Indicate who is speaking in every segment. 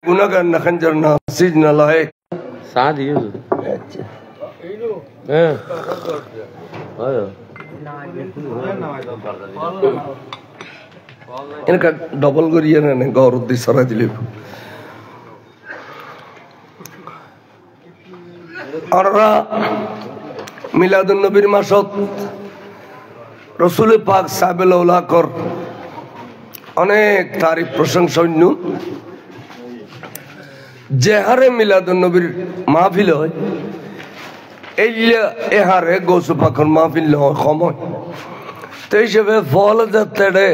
Speaker 1: गुनाहगार न खंजर न सीज न लायक
Speaker 2: साथ ही
Speaker 1: अच्छा इनका डबल करिए ना गौर उद्दी सरा दिले और मिलादुन नबीर मासत रसूल पाक साबिल उला कर अनेक तारीफ प्रशंसन्य যে হারে মিলাদুন নবীর মাহফিল হয় এই হারে গৌস পাখর মাহফিল হয় কম হয় তো হিসেবে ফল যাত্রা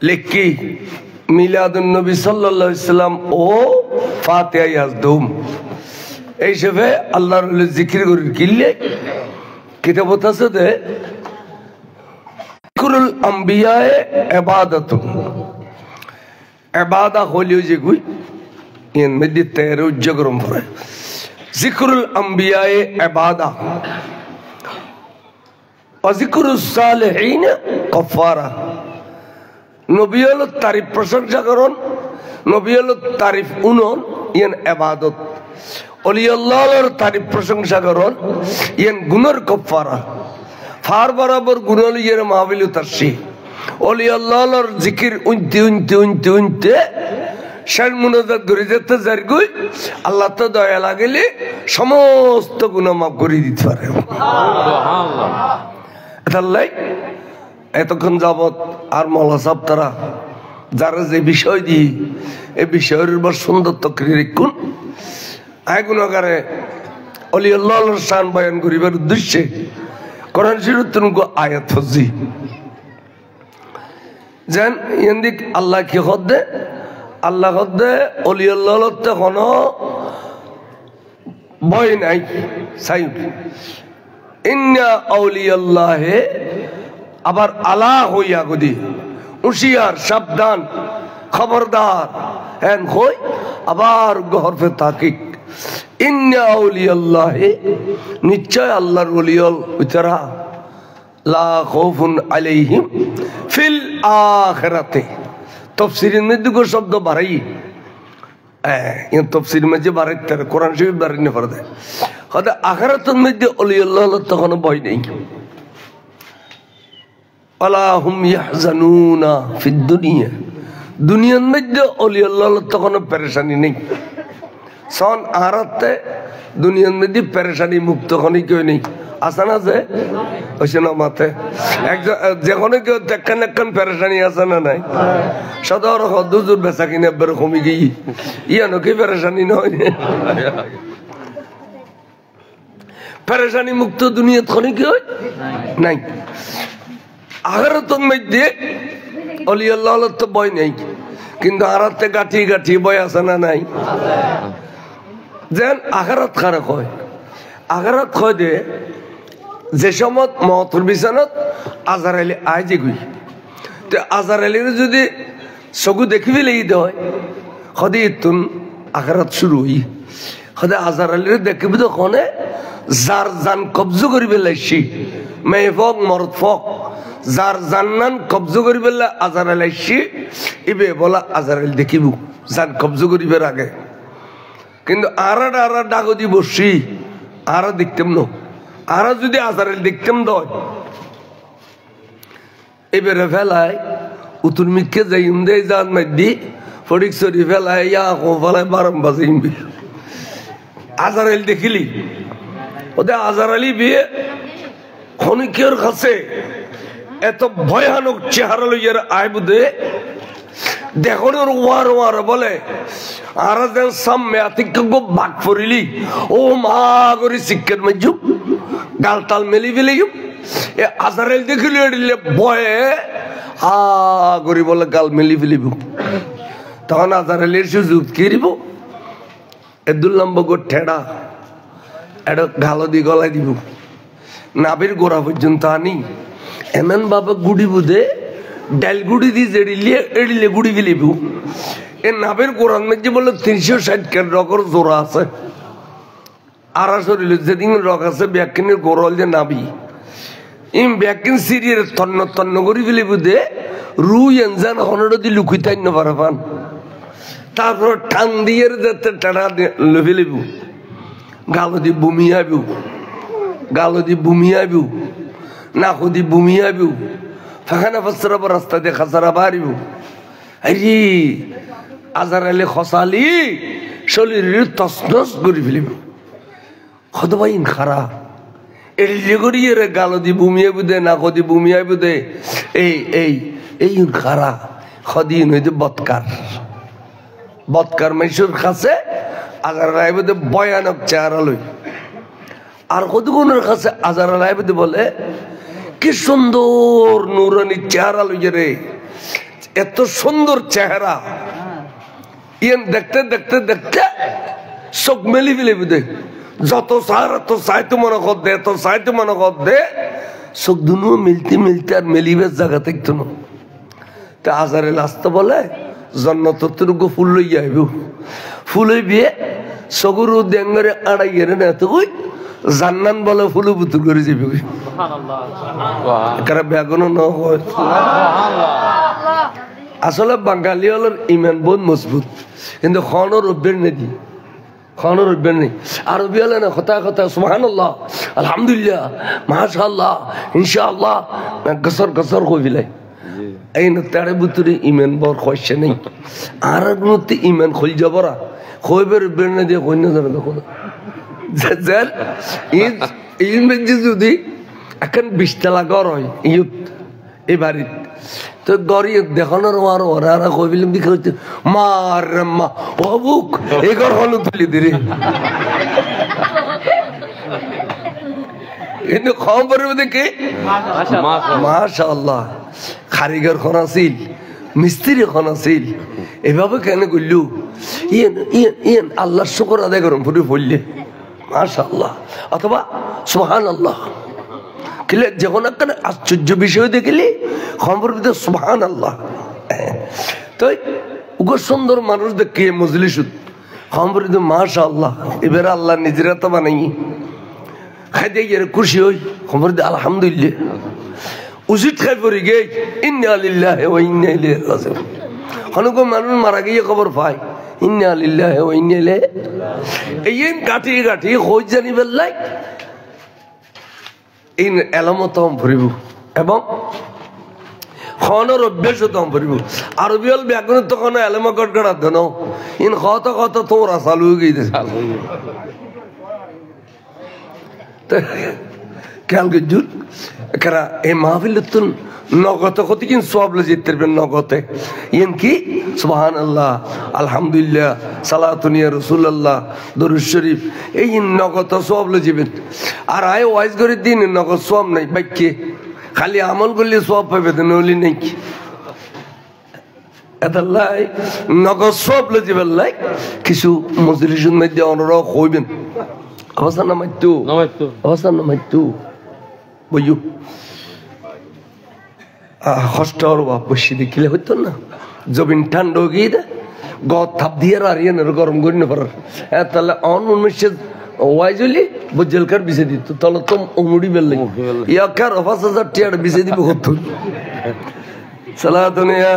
Speaker 1: লিখি মিলাদুন নবী সাল্লাল্লাহু আলাইহি সাল্লাম ও ফাতিহা ইয়াজদুম এই হিসেবে আল্লাহর জিকির করে কিনলে কিতাবত আছে যে জিকরুল আম্বিয়ায়ে ইবাদাতুন ইবাদা হলিও যে কই इन में तेरे जगरम फरे जिक्रुल अंबियाए इबादा और जिक्रुस सालिहीन कफारा नबियों तारीफ प्रशंसा करोन नबियों तारीफ उन्हों इन इबादत औलियाल्लाह तारीफ प्रशंसा करोन इन गुनर कफारा फार बराबर गुनर ये माविल तरसी औलियाल्लाह जिक्र उन्ते उन्ते उन्ते उन्ते शायद मुनाजात করে যেতে যারগুই আল্লাহ তো দয়া লাগলে সমস্ত গুনাহ maaf করে দিতে পারে সুবহানাল্লাহ তাহলে এতক্ষণ যাবত আর মাওলা সাহেব তারা যারা যে বিষয় দি এই বিষয়ের উপর সুন্দর তকরির কোন আয় গুনাহগারে ওলি আল্লাহর শান বয়ান করিবার উদ্দেশ্যে কোরআন শরীফ তুমকো আয়াত ফজি জান ইন্দিক আল্লাহ কি হদে আল্লাহ হদে ওলি আল্লাহর তে কোনো ভয় নাই সাই ইন্না আউলিয়াল্লাহ আবার আলা হইয়া গদি হুঁশিয়ার সাবধান খবরদার হ্যাঁ কই আবার গহরফে তাকিক ইন্না আউলিয়াল্লাহ নিশ্চয় আল্লাহর ওলিয়াল উতরা লা খাউফুন আলাইহিম ফিল আখিরাতে तफसीर में दुगो शब्द बारही ये तफसीर में जो बारह तेरे कुरान शरीफ बारह ने फर्द है खाते आखिरत में जो ओली अल्लाह तो कौन बाई नहीं अलाहुम यहज़नूना फिद दुनिया दुनिया में जो ओली अल्लाह तो कौन परेशानी नहीं सन आखिरत दुनिया में जो परेशानी मुक्त होने क्यों नहीं आसान है वैसे ना माते एक जगहों के तक्कन तक्कन परेशानी आसान नहीं सदार हो दूर बेसा की ने बर खुमी गई ये ना की परेशानी ना है परेशानी मुक्त दुनिया होने क्यों नहीं अगर तुम में दे ओली अल्लाह तो बॉय नहीं किंतु आरत गाठी गाठी बॉय आसान नहीं जैन आखिरत खाना कोई आखिरत खोई दे जेशमत मौतुर बिसानत आज़ाराइले आजे गुई तो आज़ाराइले ने जो दे सगु देखी भी ले ही दो खुदी तुम आखिरत शुरू हुई खुदा आज़ाराइले ने देखी भी तो कौन है जार जान कब्ज़ो करी बेलाइशी मैं फोक मर्द फोक जार जानन कब्ज़ो करी बेला आज़ाराइलेशी इबे बोला आज़ाराइल देखी बु जान कब्ज़ो करी बेरागे किंतु आरा डागो दी बोशी आरा दिखते मनो आरा जुदी आज़ाराइल दिखते मनो इबे रफ़ेलाई उतुर मिक्के जाइंदे जान मध्य फड़िक सोरी फ़ेलाई या को फ़ेलाई बारम बज़ीम भी आज़ाराइल देखिली उधर आज़ाराइली भी होने क्यों खसे ऐतो भयानक चेहरा लो यार आए बुद्धे देखो ना वार बोले आराधन सम में आती को बाग फरिली ओ मागोरी सिक्कर में जुप गालताल मेली भी ले जुप ये आज़ाराइल देखिले ले बॉय गोरी बोले गाल मेली भी ले बु तो ना आज़ाराइल ऐसे जुप किरी बु एदुल्लम बगो ठेड़ा एडो गालो दी गोलाई दी बु नाबिर गोरा बुझुंतानी एमन बाबा गुड़ी बुदे डेल गुड़ी दी जेडिले एडिले गुड़ी भी ले बु ये नाबिर कुरान में जो बोले 360 के रॉकर जोरा से आरासो रिलीज़ दिन रॉकर से ब्याकिन गोरोल जे नाबी इन ब्याकिन सीरियर तन्नो गोरी भी ले बुदे रू यंजन होने डी लुकिता इन नवरफान তারপর টান দিয়ে যেতে টানা লভে লিব গালো দি বুমি আইবু গালো দি বুমি আইবু নাকো দি বুমি আইবু ফাখানা ফসরাব রাস্তা দিয়ে খাসারা বাড়িব আরে আজারাইলে খসালি শরীরের তসনস করে ফেলিব খদবাইন খারা এলিয়ে করিয়ে রে গালো দি বুমি আইবু দে নাকো দি বুমি আইবু দে এই খারা খদিন হইতে বৎকার মেশুর কাছে আজার রাইবুদে ভয়ানক চেহারা লই আর কতগুণের কাছে আজার রাইবুদে বলে কি সুন্দর নুরানি চেহারা লইয়ে রে এত সুন্দর চেহারা ইয়ান দেখতে দেখতে দেখতে চোখ মেলি ফেলে বুঝে যত সার তো সাইতো মনে কর দে তো সাইতো মনে কর দে চোখ দুনো মিলতে মিলতে আর মেলিবের জায়গা দেখতো না তা আজারে লাস্তে বলে জন্নতটুকু ফুল লই আইব ফুল বিয়ে সগুরু ডেঙ্গরে আড়াইয়ে না তো ওই জান্নান বলে ফুলু বুতুর করে যাবি কারা বেগুন ন হয় আসলে বাঙালি হলের ইমান বহুত মজবুত কিন্তু খনর অভ্যের নেই খনর অভ্যের নেই আরবি হলে না কথা কথা সুবহানাল্লাহ আলহামদুলিল্লাহ মাশাআল্লাহ ইনশাআল্লাহ গসর গসর কই বিলাই এই তারে বুতুরে ইমান বর কইছে নাই আর মধ্যে ইমান খল যাবরা কইবের বেরনে দিয়ে কই না জানো দেখো জাল ইন মেজি যদি এখন 20 তলা ঘর হয় ইউত এই বাড়ি তো গড়ি দেখানোর আর ওরা কইবিলাম দিকে হচ্ছে মার মা অবুক এই ঘর হলো তুলি দিরে কিন্তু খবরের মধ্যে কি মাশাআল্লাহ কারিগর খন আছিল মিস্ত্রি খন আছিল এভাবে কেন করলু ইয়েন আল্লাহর শুকর আদায় করুন পুরো বললে মাশাআল্লাহ অথবা সুবহানাল্লাহ কিলে যখন একটা আশ্চর্য বিষয় দেখলি খবর ভিতরে সুবহানাল্লাহ তো উগো সুন্দর মানুষ দেখে মজলিস খবর ভিতরে মাশাআল্লাহ এবার আল্লাহ নিজেরা তো বানাই খাইতে গিয়ে খুশি হই খবর দিয়ে আলহামদুলিল্লাহ উচিত খাই পড়ি গে ইন্না লিল্লাহি ওয়া ইন্না ইলাইহি রাজিউন অনেক মানুষ মারা গিয়ে খবর পায় ইন্না লিল্লাহি ওয়া ইন্না ইলাইহি এই গাঠি গাঠি হই জানি বেলাই ইন এলামতম ভরিব এবং খনর অভ্যাস তম ভরিব আরবি হল ব্যাকরণ তখন এলাম গড়গড়া ধন ইন কত কত তোরা চালু গিয়ে খেয়াল করছুন এরা এই মাহফিলতুন নগতে কত কিন সব যেতে পারবেন নগতে ইন কি সুবহানাল্লাহ আলহামদুলিল্লাহ সালাতুন ইয়া রাসূলুল্লাহ দরুদ শরীফ এই নগত সব যাবেন আর আয় ওয়াইজ করে দিন নগদ সব নাই বাক্যে খালি আমল করলে সব পাবে নলি নাই কি এদাল্লাই নগদ সব যাবেন লাই কিছু মজলিসের মধ্যে অনুরোধ হইবেন অবস্থা নামাইতো অবস্থা নামাইতো বইয়ু কষ্ট আর বাপ বসে দেখিলে হইতো না জমিন ঠান্ডা গিয়ে দে গদ থাপ দিয়ে আর গরম করি না পারার তাহলে অনমনুষ্য ওয়াইজলি বজ্জলকার বিছে দিত তাহলে তো অমুড়ি বেললে ইয়াকার 5000 টাকা বিছে দিব কত সালাতুন ইয়া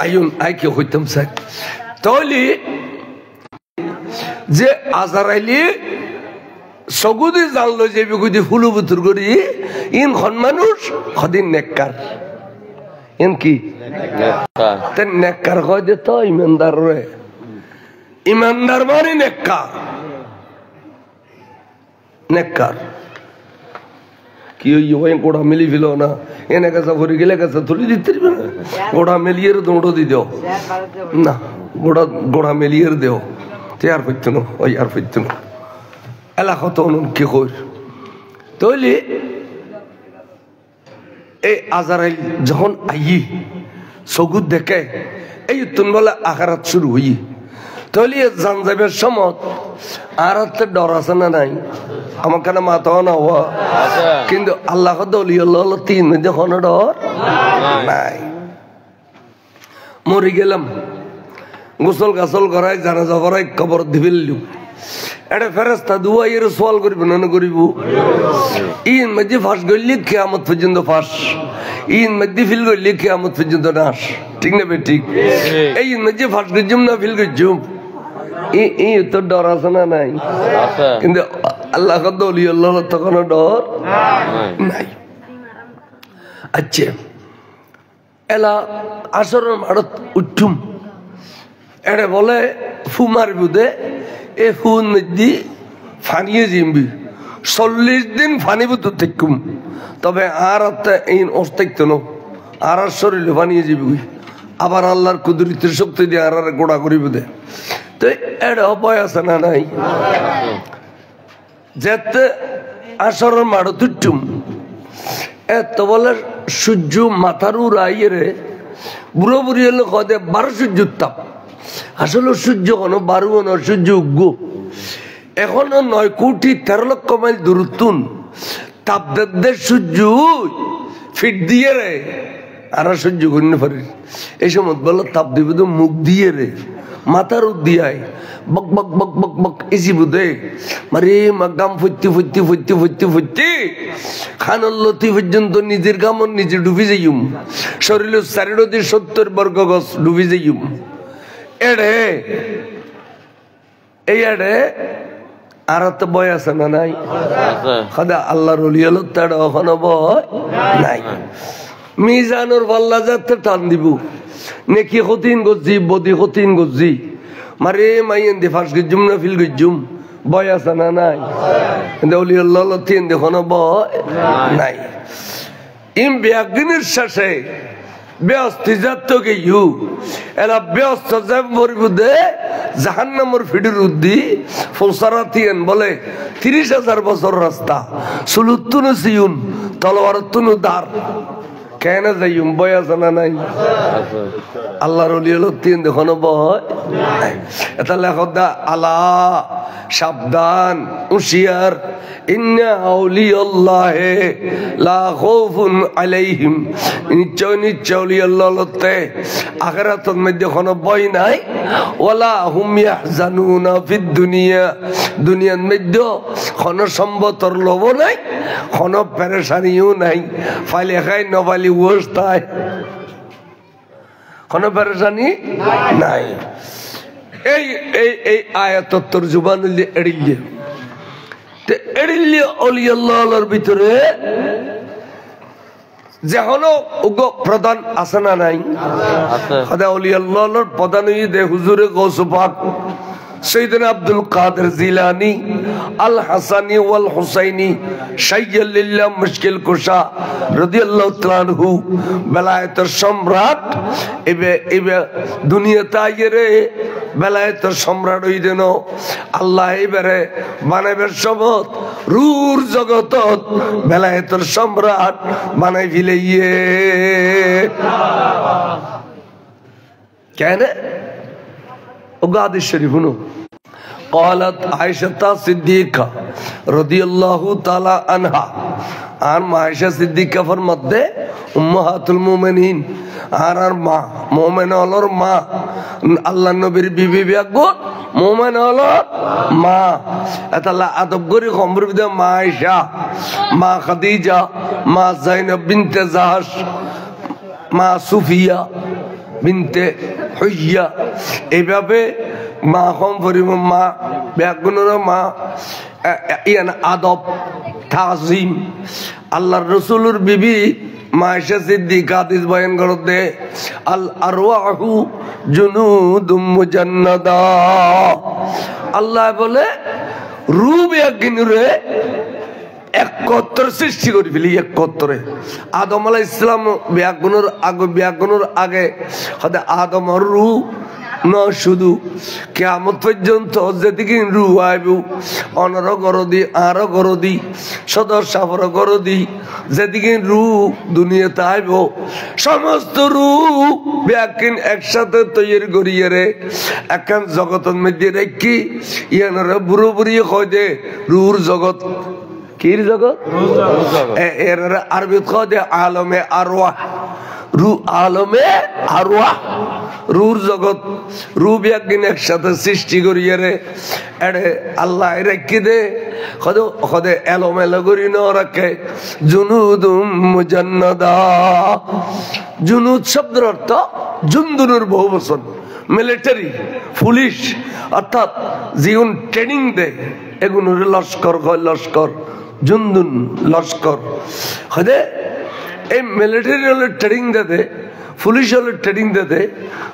Speaker 1: আইন আইকে হইতাম স্যার তাহলে যে আজারাইলি সগুদি জানলো যে বিগুদি ফুলু বুতুর করি ইন খন মানুষ খদিন নেককার ইন কি নেককার কয় দে তো ইমানদার রে ইমানদার মানে নেককার নেককার কি ওই গোড়া মিলি ফেল না এনে কাছে ভরে গেলে কাছে তুলে দিতে পারবে না গোড়া মেলিয়ে দৌড়ো দি দেও না গোড়া মেলিয়ে দেও তে আর ফিরতো না ওই আর ফিরতো না এলাকা তো কি কর তৈলি এই আজারাইল যখন আই সগুদ দেখে এই তুন বলে আখারাত শুরু হই তৈলি জান যাবের সময় আর হাতে ডর আছে না নাই আমার কেন মাথাও না হওয়া কিন্তু আল্লাহ দলিয়াল তিন যখন ডর নাই মরি গেলাম গোসল গাছল করাই জানাজা করাই কবর দিবিল এটা ফেরেশতা দুয়াইয়ের সওয়াল করিব না করিব ইন মধ্যে ফাঁস গলি কিয়ামত পর্যন্ত ফাঁস ইন মধ্যে ফিল গলি কিয়ামত পর্যন্ত নাশ ঠিক না বে ঠিক এই মধ্যে ফাঁস গজুম না ফিল গজুম এই তো ডর আছে না নাই কিন্তু আল্লাহ কদলি আল্লাহ তো কোনো ডর নাই আচ্ছা এলা আসরের মাঠত উঠুম এটা বলে ফু মারবু দে এ ফুন মধ্যে ফানিয়ে জিমবি 40 দিন ফানিব তো থাকুম তবে আর এই অস্তিত্ব ন আর শরীরে ফানিয়ে যাবি আবার আল্লাহর কুদরতের শক্তি দিয়ে আর গোড়া করিব দে তো এটা ভয় আছে না নাই যেতে আসরের মাঠত উঠুম এত বলে সূর্য মাথার উড়াইয়ে রে বুড়ো বুড়ি হলে কদে 12 সূর্যের তাপ আসলে সূর্য কোনো 12 না সূর্য উগ্র এখনো 9 কোটি 13 লক্ষ মাইল দূরত্বন তাপদের সূর্য ফিট দিয়ে রে আর সহ্য করি না পারি এই সময় বলো তাপ দিবে তো মুখ দিয়ে রে মাথার উদ্দিয়ায় বক বক বক বক বক এসি বুধে মারে গাম ফুটতে ফুটতে ফুটতে ফুটতে ফুটতে খানল্লতি পর্যন্ত নিজের গামন নিজে ডুবি যাইম শরীরের 470 বর্গ গজ ডুবি যাইম এড়ে এই এড়ে আর তো বয় আছে না নাই খাদা আল্লাহর ওলি হলো তার ওখানে বয় নাই মিজানুর পাল্লা যাতে টান দিব নেকি কঠিন গজি বদি কঠিন গজি মারে মাইন দি ফাঁস গজুম না ফিল গজুম বয় আছে না নাই কিন্তু ওলি আল্লাহ তিন দেখনো বয় নাই ইম বিয়াগিনের শেষে ব্যস্ত যাত গেইউ এলা ব্যস্ত যাব মরিবুদে জাহান্নামের ফিডির উদ্দি ফলসারাতিয়েন বলে 30,000 বছর রাস্তা সুলুতুনু সিউন তলোয়ারতুনু দার কেন যাইম বয় আছে না নাই আল্লাহর ওলি হলো তিন দেখনো বয় এটা লেখো দা আলা সাবধান হুঁশিয়ার ইন্না আউলিয়াল্লাহে লা খাউফুন আলাইহিম নিশ্চয় নিশ্চয় আউলিয়াল্লাহতে আখিরাতের মধ্যে কোনো ভয় নাই ওয়ালা হুম ইয়াহজানুনা ফিদ দুনিয়া দুনিয়ার মধ্যে কোনো সম্পদের লোভ নাই কোনো পেরেশানিও নাই ফাইলে খাই নবালি ওস্তায় কোনো পেরেশানি নাই এই এই এই আয়াতের তরজুমান এড়িয়ে এড়িয়ে ওলি আল্লাহর ভিতরে যে হলো প্রধান আছে না নাই খাদা ওলি আল্লাহর প্রধান দে হুজুরে গৌস পাক সৈয়দনা আব্দুল কাদের জিলানী আল হাসানী ওয়াল হুসাইনী শাইয়্যিল্লাহ মুশকিল কুশা রাদিয়াল্লাহু তাআলা আনহু বেলায়েতের সম্রাট এবে দুনিয়াতে আইরে বেলায়েতের সম্রাট হই দেন আল্লাহ এবারে বানাইবার সমত রূর জগতত বেলায়েতের সম্রাট বানাই ফিলাইয়ে কেন وقاعد الشريفونو قالت عائشة صديقة رضي الله تعالى عنها আর আয়েশা সিদ্দিকা ফরমাতে উম্মাহাতুল মুমিনিন আর মা মুমিন হলোর মা আল্লাহর নবীর বিবি বিয়াগো মুমিন হলোর মা আল্লাহ আদব করে খবর দিতে মা আয়েশা মা খাদিজা মা যায়েনব বিনতে জাহাশ মা সুফিয়া বিনতে হুইয়া এইভাবে মা কম পরিব মা ব্যাগুনের মা ইয়ান আদব তাজিম আল্লাহর রাসূলের বিবি মা আয়েশা সিদ্দিকা হাদিস বয়ান করতে আল আরওয়াহু জুনুদুম মুজান্নাদা আল্লাহ বলে রূহ ব্যাগিনরে একত্র সৃষ্টি করে ফেলি একত্রে আদম আলাইহিস সালাম ব্যাগুনের আগে আদমের রূহ না শুধু কিয়ামত পর্যন্ত যেদিকে রূহ আইব অনর গরদি আর গরদি সদর সাফর গরদি যেদিকে রূহ দুনিয়াতে আইব সমস্ত রূহ ব্যাকিন একসাথে তৈরি করিয়ে রে এখন জগতের মধ্যে রেখি ইয়ানরা বুড়ো বুড়িয়ে কয় দে রূহর জগৎ কির জগৎ এর আরবি কয় দে আলমে আরওয়াহ রূহ আলমে আরওয়াহ রুর জগৎ রূপ একদিন একসাথে সৃষ্টি করিয়ে রে এড়ে আল্লাহ রেখে দে খদে এলোমেলো করি ন রাখে জুনুদুম মুজান্নাদা। জুনুদ শব্দের অর্থ জুনদুনুর বহু বচন, মিলিটারি পুলিশ অর্থাৎ জীবন ট্রেনিং দে এগুলোর লস্কর কয় লস্কর জুনদুন লস্কর খদে এই মিলিটারি হলে ট্রেনিং দে পুলিশ হলে ট্রেনিং দে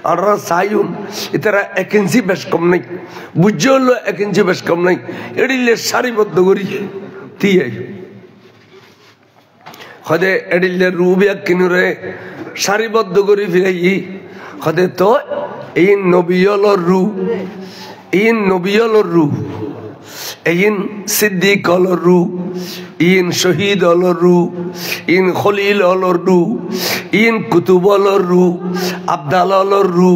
Speaker 1: আর সাইন এটারা 1 ইঞ্চি বেশ কম নাই বুঝে হলো 1 ইঞ্চি বেশ কম নাই এডিলে সারিবদ্ধ করি দিয়ে খদে এডিলে রুবিয়া কিনুরে সারিবদ্ধ করি ফিরাই খদে তো এই নবিয়লর রু ইন নবিয়লর রু ইন সিদ্দিক অলর রু ইন শহীদ অলর রু ইন খলিল অলর রু ইন কুতুব অলর রু আবদাল অলর রু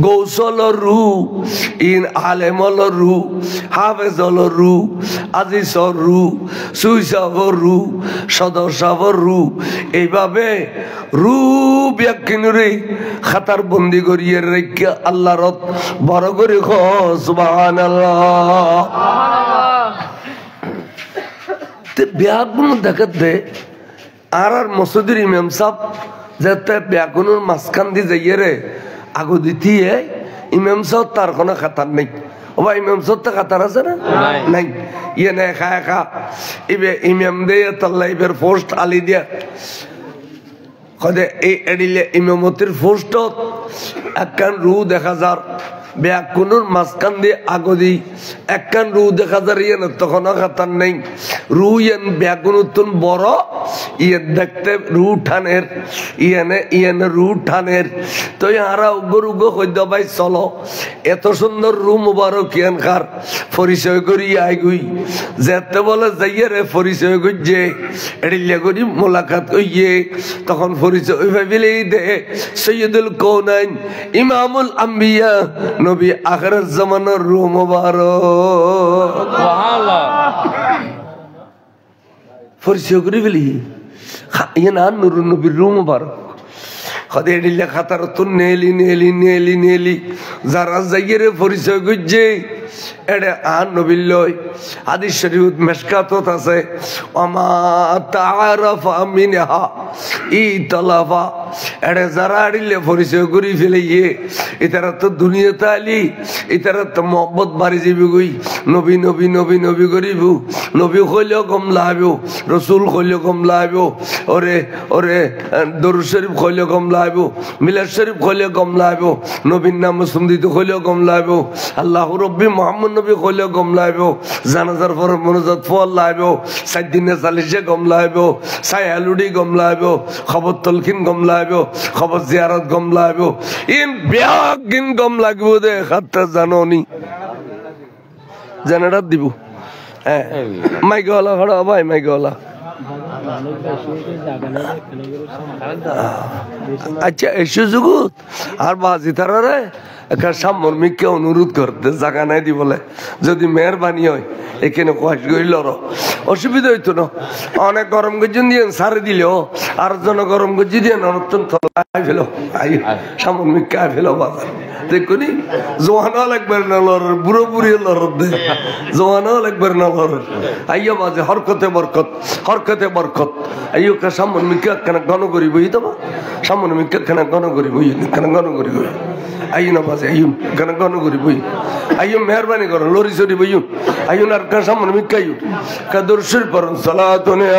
Speaker 1: গৌস অলর রু ইন আলেম অলর রু হাফেজ অলর রু আজিজর রু সুইসাবর রু সদস্যবর রু এইভাবে রু ব্যাকিনুরে খাতার বন্দি করিয়ে রেখে আল্লাহর বড় করে সুবহানাল্লাহ। ব্যাগুন দেখাত দে আর মসজিদের ইমাম সাহেব যাতে ব্যাগুনের মাঝখান দিয়ে যাইয়ে রে আগু দিতিয়ে ইমাম সাহেব তার কোনো খাতার নেই। ও ভাই ইমাম সাহেব তো খাতার আছে না নাই ইয়ে না একা একা ইবে ইমাম দিয়ে তাল্লা ইবের পোস্ট আলি দিয়া কদে এই এডিলে ইমামতির পোস্ট একখান রু দেখা যার ব্যাকুনুর মাঝখান দিয়ে আগদি একখান রু দেখা যার ইয়ে না তখন খাতার নেই রু ইয়েন ব্যাকুনুতুন বড় ইয়ে দেখতে রু ঠানের ইয়েনে রু ঠানের তো ইহারা উগ্র উগ্র হইদ ভাই চলো এত সুন্দর রু মুবারক ইয়ান খার পরিচয় করি আইগুই যেতে বলে যাইয়ে রে পরিচয় করছে এডিলে করি মোলাকাত কইয়ে তখন পরিচয় ভাবিলেই দে সৈয়দুল কৌনাইন ইমামুল আম্বিয়া নবী আখিরের জামানার রু মুবারক সুবহানাল্লাহ পরিচয় করে ফেলি ইয়ে না নুরুন নবীর রু মুবারক খদে এডিলে খাতার তো নেলি নেলি নেলি নেলি যারা যাইয়ে রে পরিচয় করছে এডে আন নবীর লয় হাদিস শরীফ মেশকাতত আছে ওমা তাআরাফা মিনহা ইতলাফা এডে যারা এডিলে পরিচয় করি ফেলিয়ে এটারা তো দুনিয়াতে আলি এটারা তো মোহব্বত বাড়ি যাবি গই নবী নবী নবী নবী করিব নবী কইলেও কম লাইব রসুল কইলেও কম লাইব ওরে ওরে দরুদ শরীফ কইলেও কম লাইব মিলাদ শরীফ কইলেও কম লাইব নবীর নাম সুন্দিত কইলেও কম লাইব আল্লাহু রব্বি মুহাম্মদ নবী কইলেও কম লাইব জানাজার পর মুনাজাত ফল লাইব 7 দিনে 40 কম লাইব সায়ালুডি কম লাইব খবর তলকিন কম লাইব খবর জিয়ারত কম লাইব ইন বিয়াগিন কম লাগবো দে খাতা জানোনি জানাটা দিব হ্যাঁ মাইকওয়ালা খড়া ভাই মাইকওয়ালা আচ্ছা এসে জুগুত আর বাজি তারা রে একটা সামর্মিককে অনুরোধ করতে জায়গা নাই দি বলে যদি মেহরবানি হয় এখানে কষ্ট করিল অসুবিধা হইতো না অনেক গরম গজ্জন দিয়ে সারে দিলেও আর জন গরম গজ্জি দিয়ে অত্যন্ত ফেলো সামর্মিককে আয় ফেলো বাজার দেখুনি জোয়ানো লাগবে না লড়ের বুড়ো বুড়ি লড়ত দে জোয়ানো লাগবে না লড়ের আইয়া বাজে হরকতে বরকত আইও কা সামর্মিককে কেন গণ করি বই তোমা সামর্মিককে কেন গণ করি বই কেন গণ করি বই আইন বাজে আইন কেন গণ করি বই আইও মেহরবানি করো লরি চড়ি বইন আইন আর কা সামর্মিক আইন কা দর্শন পরন সালাতুনে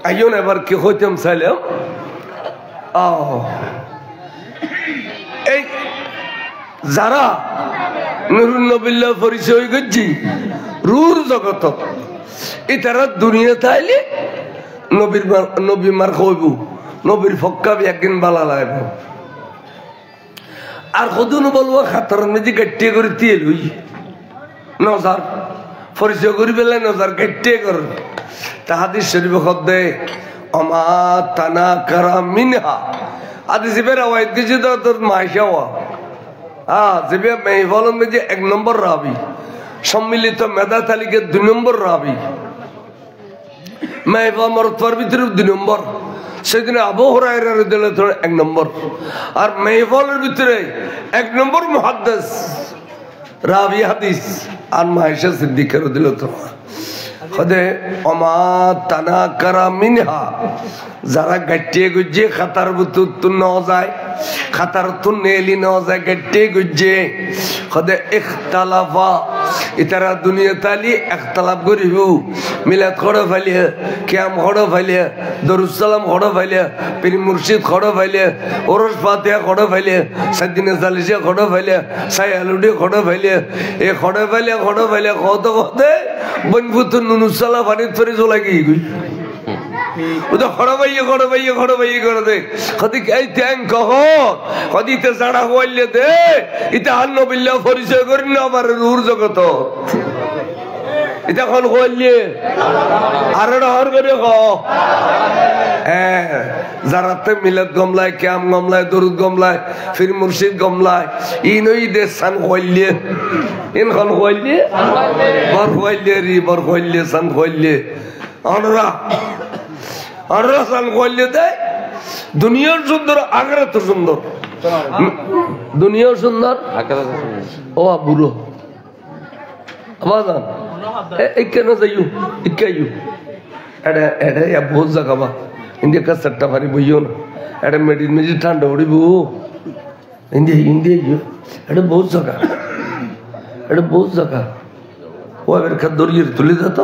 Speaker 1: আইন এবার কি হইতাম চাইলাম এই যারা নুরুন নবিল্লাহ পরিচয় করছি রুর জগত এটারা দুনিয়াতে আইলে নবী মার খাইব নবীর ফক্কা একদিন বালা লাগব আর কদুন বলবো খাতার মেজি গাট্টিয়ে করে দিয়ে লই নজার পরিচয় করি পেলে নজার গাট্টিয়ে কর তাহাদিস শরীফ খদ্দে অমা তানা কারা মিনহা আদি জিবের আওয়াজ কিছু তো তোর মাইশাওয়া জিবে মেহফলন মেজি 1 নম্বর রাবি সম্মিলিত মেধা তালিকার 2 নম্বর রাবি, মাইফা মরতবার ভিতরে 2 নম্বর, সেদিন আবু হুরায়রা রাদিয়াল্লাহু আনহু 1 নম্বর, আর মাইফালের ভিতরে 1 নম্বর মুহাদ্দিস রাবি হাদিস আর মায়েশা সিদ্দিকা রাদিয়াল্লাহু আনহা। খদে ওমা তানাকারা মিনহা, যারা গাটিয়ে গুজে খাতার বুতুত ন যায়, খাতার তুন নেলি ন যায়, গাটিয়ে গুজে খদে ইখতালাফা, ইতারা দুনিয়া তালি ইখতালাফ করিব, মিলাদ খড় ফাইলে, কিয়াম খড় ফাইলে, দরুদ সালাম খড় ফাইলে, পীর মুর্শিদ খড় ফাইলে, ওরস ফাতিহা খড় ফাইলে, সাদিনা সালিসা খড় ফাইলে, সাইয়ালুডি খড় ফাইলে, এ খড় ফাইলে কত কতে বনফুত নুনুসালা ফানিত ফরি চলে গই ওটা খড় ভাইয়ে করে দে কদি এই ট্যাং কহ কদিতে জাড়া হইলে দে ইতা আন্ন বিল্লাহ পরিচয় করি না আমার রুর জগত এটা কোন হইলে আর হর করে ক হ্যাঁ যারাতে মিলাদ গমলায়, কিয়াম গমলায়, দরুদ গমলায়, ফির মুর্শিদ গমলায়, ইনই দেশান হইলে ইন কোন হইলে বর হইলে রি বর হইলে সান হইলে অনরা সান হইলে দে দুনিয়ার সুন্দর আখিরাত সুন্দর, দুনিয়ার সুন্দর ও বুড়ো আবাদান এই কেন যাইও ইকাইও এটা এটা ইয়া বহুত জায়গা বা ইন্ডিয়া কা সট্টা ভারি বইও না এটা মেডিন মেজি ঠান্ডা উড়িব ইন্ডিয়া এটা বহুত জায়গা ও এবার খা দরিয়ে তুলে দিত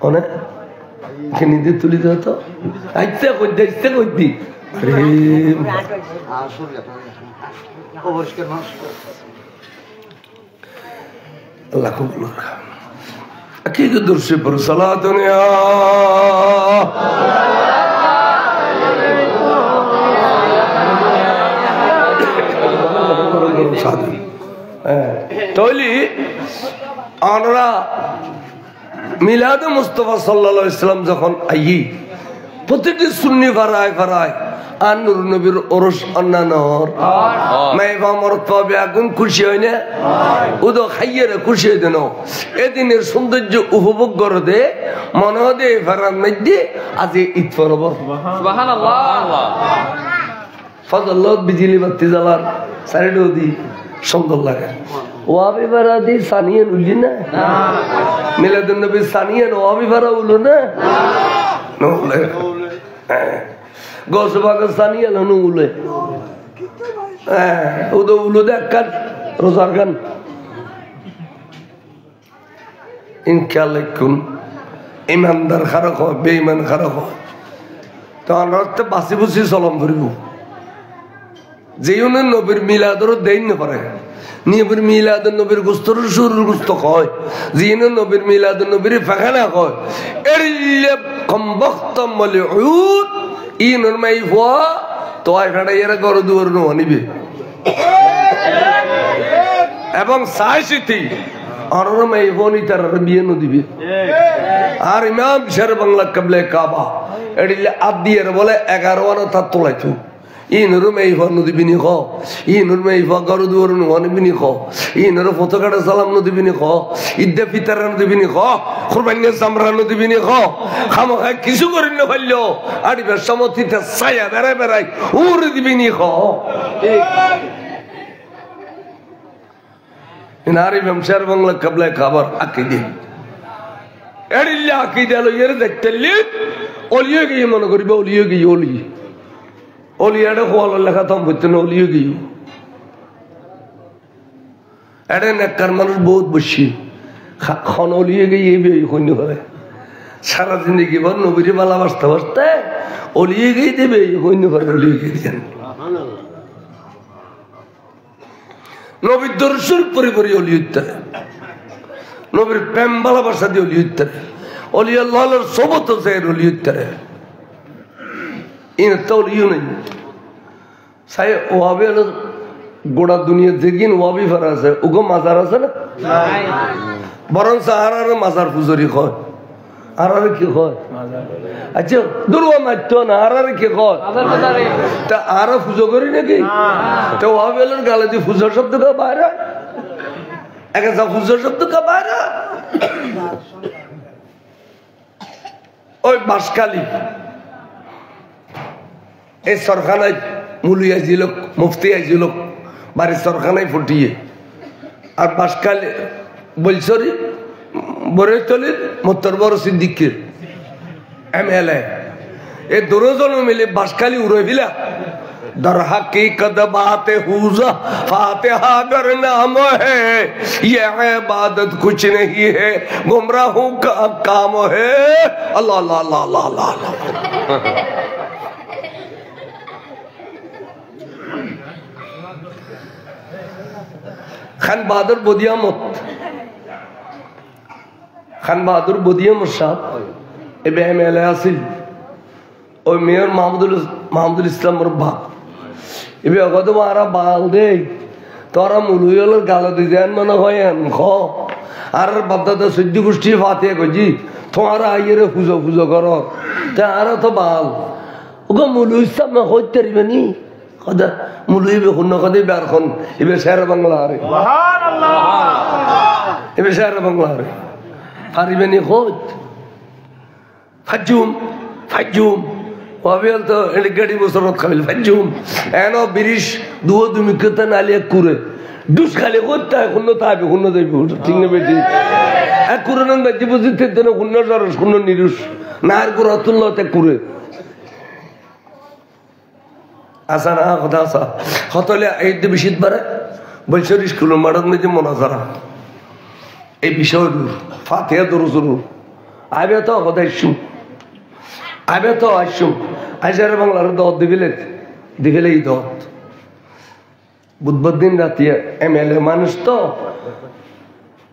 Speaker 1: অনেক নিজে তুলে দিত আইতে কই আল্লাহ কবুল করুন। أكيد درس برسالات يا تولي أنا মিলাদ মুস্তাফা সাল্লাল্লাহু আলাইহি সাল্লাম যখন আইয়ি প্রতিটি সুন্নি ফারায় আর নূর নবীর ওরস অন্যান্যর মাইফা মরতবা বেগুন খুশি হয় না উদো খাইয়ের খুশি হয় দেন এদিনের সৌন্দর্য উপভোগ করে দে মনে হয় দে ফারার মধ্যে আজ ঈদ পরব সুবহানাল্লাহ ফজলত বিজলি বাতি জ্বালার সাইডে দি সুন্দর লাগে ওয়াবি বারাদি সানিয়ে উলি না মিলাদুন নবী সানিয়ে ওয়াবি বারা উলো না নলে গোসবাগ সানিয়ে নো উলে ওদো উলো দেখ কান রোজার গান ইনকালাকুন ইমানদার খারাপ হয় বেঈমান খারাপ হয় তো আমরা বাসি বুসি চলম করিব যেইনে নবীর মিলাদর দেই না পারে নবীর মিলাদ নবীর গোস্তর শুরুর গোস্ত কয় যেইনে নবীর মিলাদ নবীর ফাখানা কয় এরিলে কমবক্ত মালউদ ইনর মাইফা তো আইফাড়া এর ঘর দুয়ার নো নিবে এবং সাইসিতি অরর মাইফনি তার বিয়ে ন দিবে আর ইমাম শের বাংলা কবলে কাবা এরিলে আদিয়ের বলে 11 আনা তা তোলাইতো ইনর মাইফা ন দিবিনি খ ইনর মাইফা ঘর দুয়ার নো নিবিনি খ ইনর ফটোকাটা সালাম ন দিবিনি খ ইদ্দা ফিতার ন দিবিনি খ কুরবানি সামরা ন দিবিনি খ খামখা কিছু করিন না হইলো আড়িবে সমতিতে ছায়া বেড়াই উর দিবিনি খ নারী বংশের বাংলা কবলা খাবার আকিদে এরিল্লা আকিদে হলো এর দেখতেলি ওলিয়ে গিয়ে মনে করিবে ওলিয়ে গিয়ে ওলিয়াটা খোয়াল লেখা তো বলতে না ওলিয়ে গিয়ে এটা নেককার মানুষ বহুত বসি খন ওলিয়ে গিয়ে কন্য করে সারা জিন্দগি ভর নবীরে বালা বাঁচতে ওলিয়ে গিয়ে দেবে কন্য করে ওলিয়ে গিয়ে দেন নবীর দর্শন পরি অলিউত্তরে নবীর প্রেম ভালোবাসা দিয়ে অলিউত্তরে অলি আল্লাহর সবত যায় অলিউত্তরে ইনতা অলিউ নেই সাই ওয়াবি হলো গোড়া দুনিয়া যেদিন ওয়াবি ফারা আছে ওগো মাজার আছে না বরং সাহারার মাজার পুজোরি হয় আর কি হয় আচ্ছা দুর্গা মারত না আর কি হয় তা আর পুজো করি নাকি তো ওয়াবেলের গালে দিয়ে পুজোর শব্দ বাইরে একে যা পুজো শব্দ কাবায় না ওই বাঁশখালী এই সরখানায় মুলি আইছিল মুফতি আইছিল বাড়ির সরখানায় ফুটিয়ে আর বাঁশখালী বলছরি বরেতলির মোত্তর বড় সিদ্দিকের MLA এই দুজন মিলে বাঁশখালী উড়ে ফেলা در حقیقت بات حوزہ فاتحہ گر نام ہے یہ عبادت کچھ نہیں ہے گمراہوں کا کام ہے اللہ اللہ اللہ اللہ اللہ اللہ খান বাহাদুর বদিয়ামত খান বাহাদুর বদিয়ামত সাহেব এবে MLA আছিল ওই মেয়র মাহমুদুল ইসলামের বাপ এবে কত মারা বাল দে তোরা মুলুইলের গালো দিতেন মনে হয় খ আর বাপদাদা সহ্য গোষ্ঠী ফাতে কজি তোমারা আইয়েরে পুজো পুজো করো তা আর তো বাল ওগো মুলু ইসলাম হইতে পারবে নি কদা মুলুইবে শুন কদে বেরখন এবে শের বাংলা আরে সুবহানাল্লাহ এবে শের বাংলা আরে পারিবে নি হইত ফাজুম ফাজুম অবিয়াল তো গাড়ি বছরত খাইল ফাজুম এনো বিরিশ দুও তুমি কত নালিয়া কুরে দুস খালি করতে কোন তাবে কোন যাইব ঠিক না বেটি এক কুরনন বাজি বুঝিতে দেন কোন জরস কোন নিরুস নার কুর তুল্লতে কুরে আসানা কথা আসা হতলে এই যে বিশিত বারে বলছে স্কুল মারাত মধ্যে মোনাজারা এই বিষয় ফাতিহা দরুজুর আবে তো হদাইছু আবে তো আসু আজার বাংলার দত দিবিলে এই দত বুধবার দিন রাতিয়া MLA মানুষ তো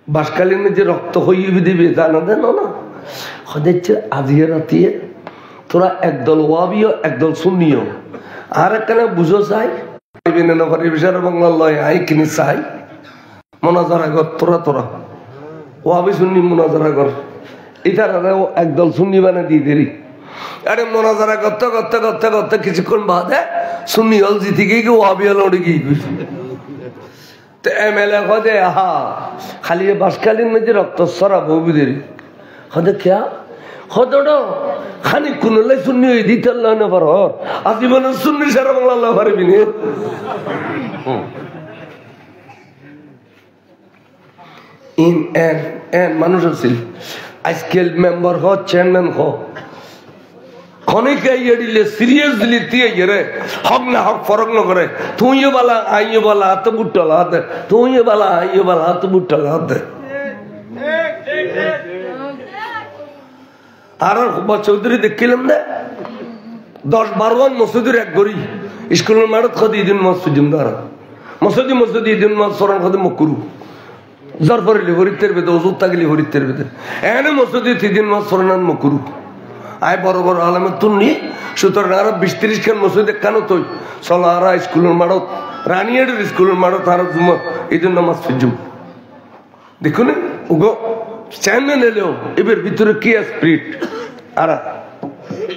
Speaker 1: বাসকালীন যে রক্ত হইয়ে দিবে জানা দেন না হদাইছে আজিয়া রাতিয়া তোরা একদল ওয়াবিও একদল সুন্নিও আর একখানে বুঝো চাই বিশাল বাংলা লয় আই কিনি চাই মোনাজারা কর তোরা ওয়াবি সুন্নি মোনাজারা কর ইতার একদল সুন্নি বানা দিয়ে দেরি আরে মোনাজারা করতে করতে করতে করতে কিছুক্ষণ বাদে সুন্নি হল জিতে গিয়ে ওয়াবি হল উড়ে গিয়ে তো MLA কদে আহা খালি বাসকালীন মধ্যে রক্ত সরা বউবি দেরি হদে খেয়া হদড় খানি কোনলাই সুন্নি হই দিতে আল্লাহ না পার আজীবন সুন্নি সারা বাংলা আল্লাহ পারবি নি ইন এন মানুষ আছিল আজকাল মেম্বার হ চেয়ারম্যান হ খনিকে এড়িলে সিরিয়াস দিলি দিয়ে গেরে হক না হক ফরক না করে তুইও বালা আইও বালা হাত বুট্টাল হাতে তুইও বালা আইও বালা হাত বুট্টাল হাতে আর চৌধুরী দেখিলাম না 10-12 মসজিদের এক গড়ি স্কুলের মাঠত খদি দিন মসজিদ দ্বারা মসজিদ দিন সরান খদি মকুরু যার পরে হরিতের বেদে ওজুর তাগিলি হরিতের বেদে এনে মসজিদ দিন সরান মকুরু আয় বড় বড় আলামে তুলনি সুতরাং আরো 20-30 খান মসজিদে কেন তুই চলো আর স্কুলের মাঠত রানিয়াডের স্কুলের মাঠত আর ঈদের নামাজ ফিজুম দেখুন ওগো চেয়ারম্যান এলেও এবার ভিতরে কি স্পিরিট আর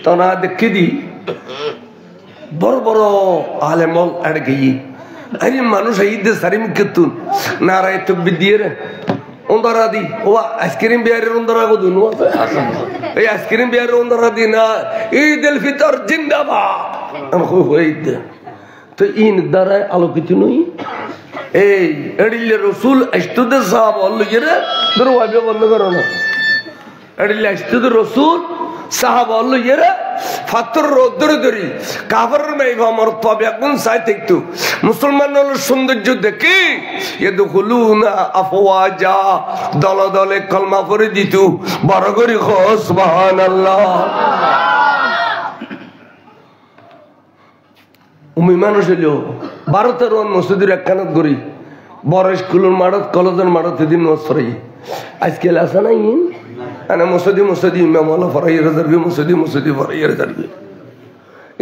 Speaker 1: তখন দেখে দি বড় বড় আলেমল আড়ে গিয়ে আরে মানুষ ঈদে সারি মুখে তুন নারায় তকবীর দিয়ে রে ওন্দরা দি ও আইসক্রিম বিয়ারের ওন্দরা গো দুনু এই আইসক্রিম বিয়ারের ওন্দরা দি না ঈদ উল ফিতর জিন্দাবাদ আমকো ঈদ তো ইন দ্বারা আলোকিত নই এই এডিলে রাসূল আইস্তুদে সাহাবা আল্লাহরে দরওয়াজে বন্ধ করো না এডিলে আইস্তুদে রাসূল সাহাবা আল্লাহরে ফাতর রোদর দরি কাফের মেঘ আমার তবে কোন সাইতে একটু মুসলমানদের সৌন্দর্য দেখি ইয়াদখুলুনা আফওয়াজা দলে দলে কলমা পড়ে দিত বড় করে সুবহানাল্লাহ উমি মানুষ হলো 12-13 মসজিদের একখানাত গড়ি বড় স্কুলের মাঠত কলেজের মাঠত দিন নামাজ পড়াই আজকাল আসা নাই আনা মসজিদ ইমাম আল্লাহ ফরাইয়ের যারবে মসজিদ ফরাইয়ের যারবে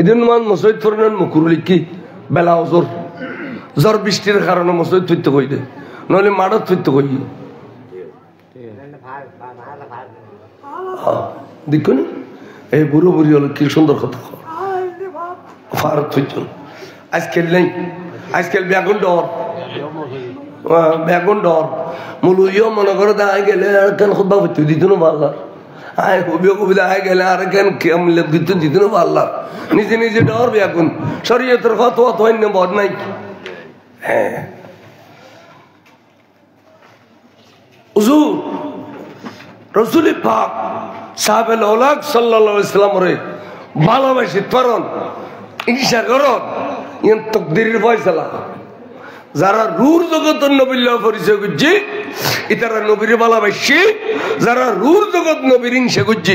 Speaker 1: এদিন মান মসজিদ ফরনান মুকুরুল কি বেলা জ্বর বৃষ্টির কারণে মসজিদ থইতে কই দে নইলে মাঠত থইতে কই দেখুন এই বুড়ো বুড়ি হলো কি সুন্দর কথা ফার থইছ আজকাল নাই আজকাল বেগুন ডর বেগুন ডর মুলুইও মনে করো আয় গেলে আর কেন খুব দিত না পাল্লার আয় কবিও কবিতা আয় গেলে আর কেন দিত দিত না পাল্লার নিজে নিজে ডর বেগুন শরীয়তের কত অত অন্য বদ নাই হ্যাঁ হুজুর রসুল পাক সাহাবে লৌলাক সাল্লাল্লাহু আলাইহি ওয়াসাল্লাম রে ভালোবাসি তরণ ঈর্ষা করন ইন তকদিরের ফয়সালা যারা রূর জগতের নবীর পরিচয় করছি ইতারা নবীর ভালোবাসি যারা রূর জগৎ নবীর হিংসা করছি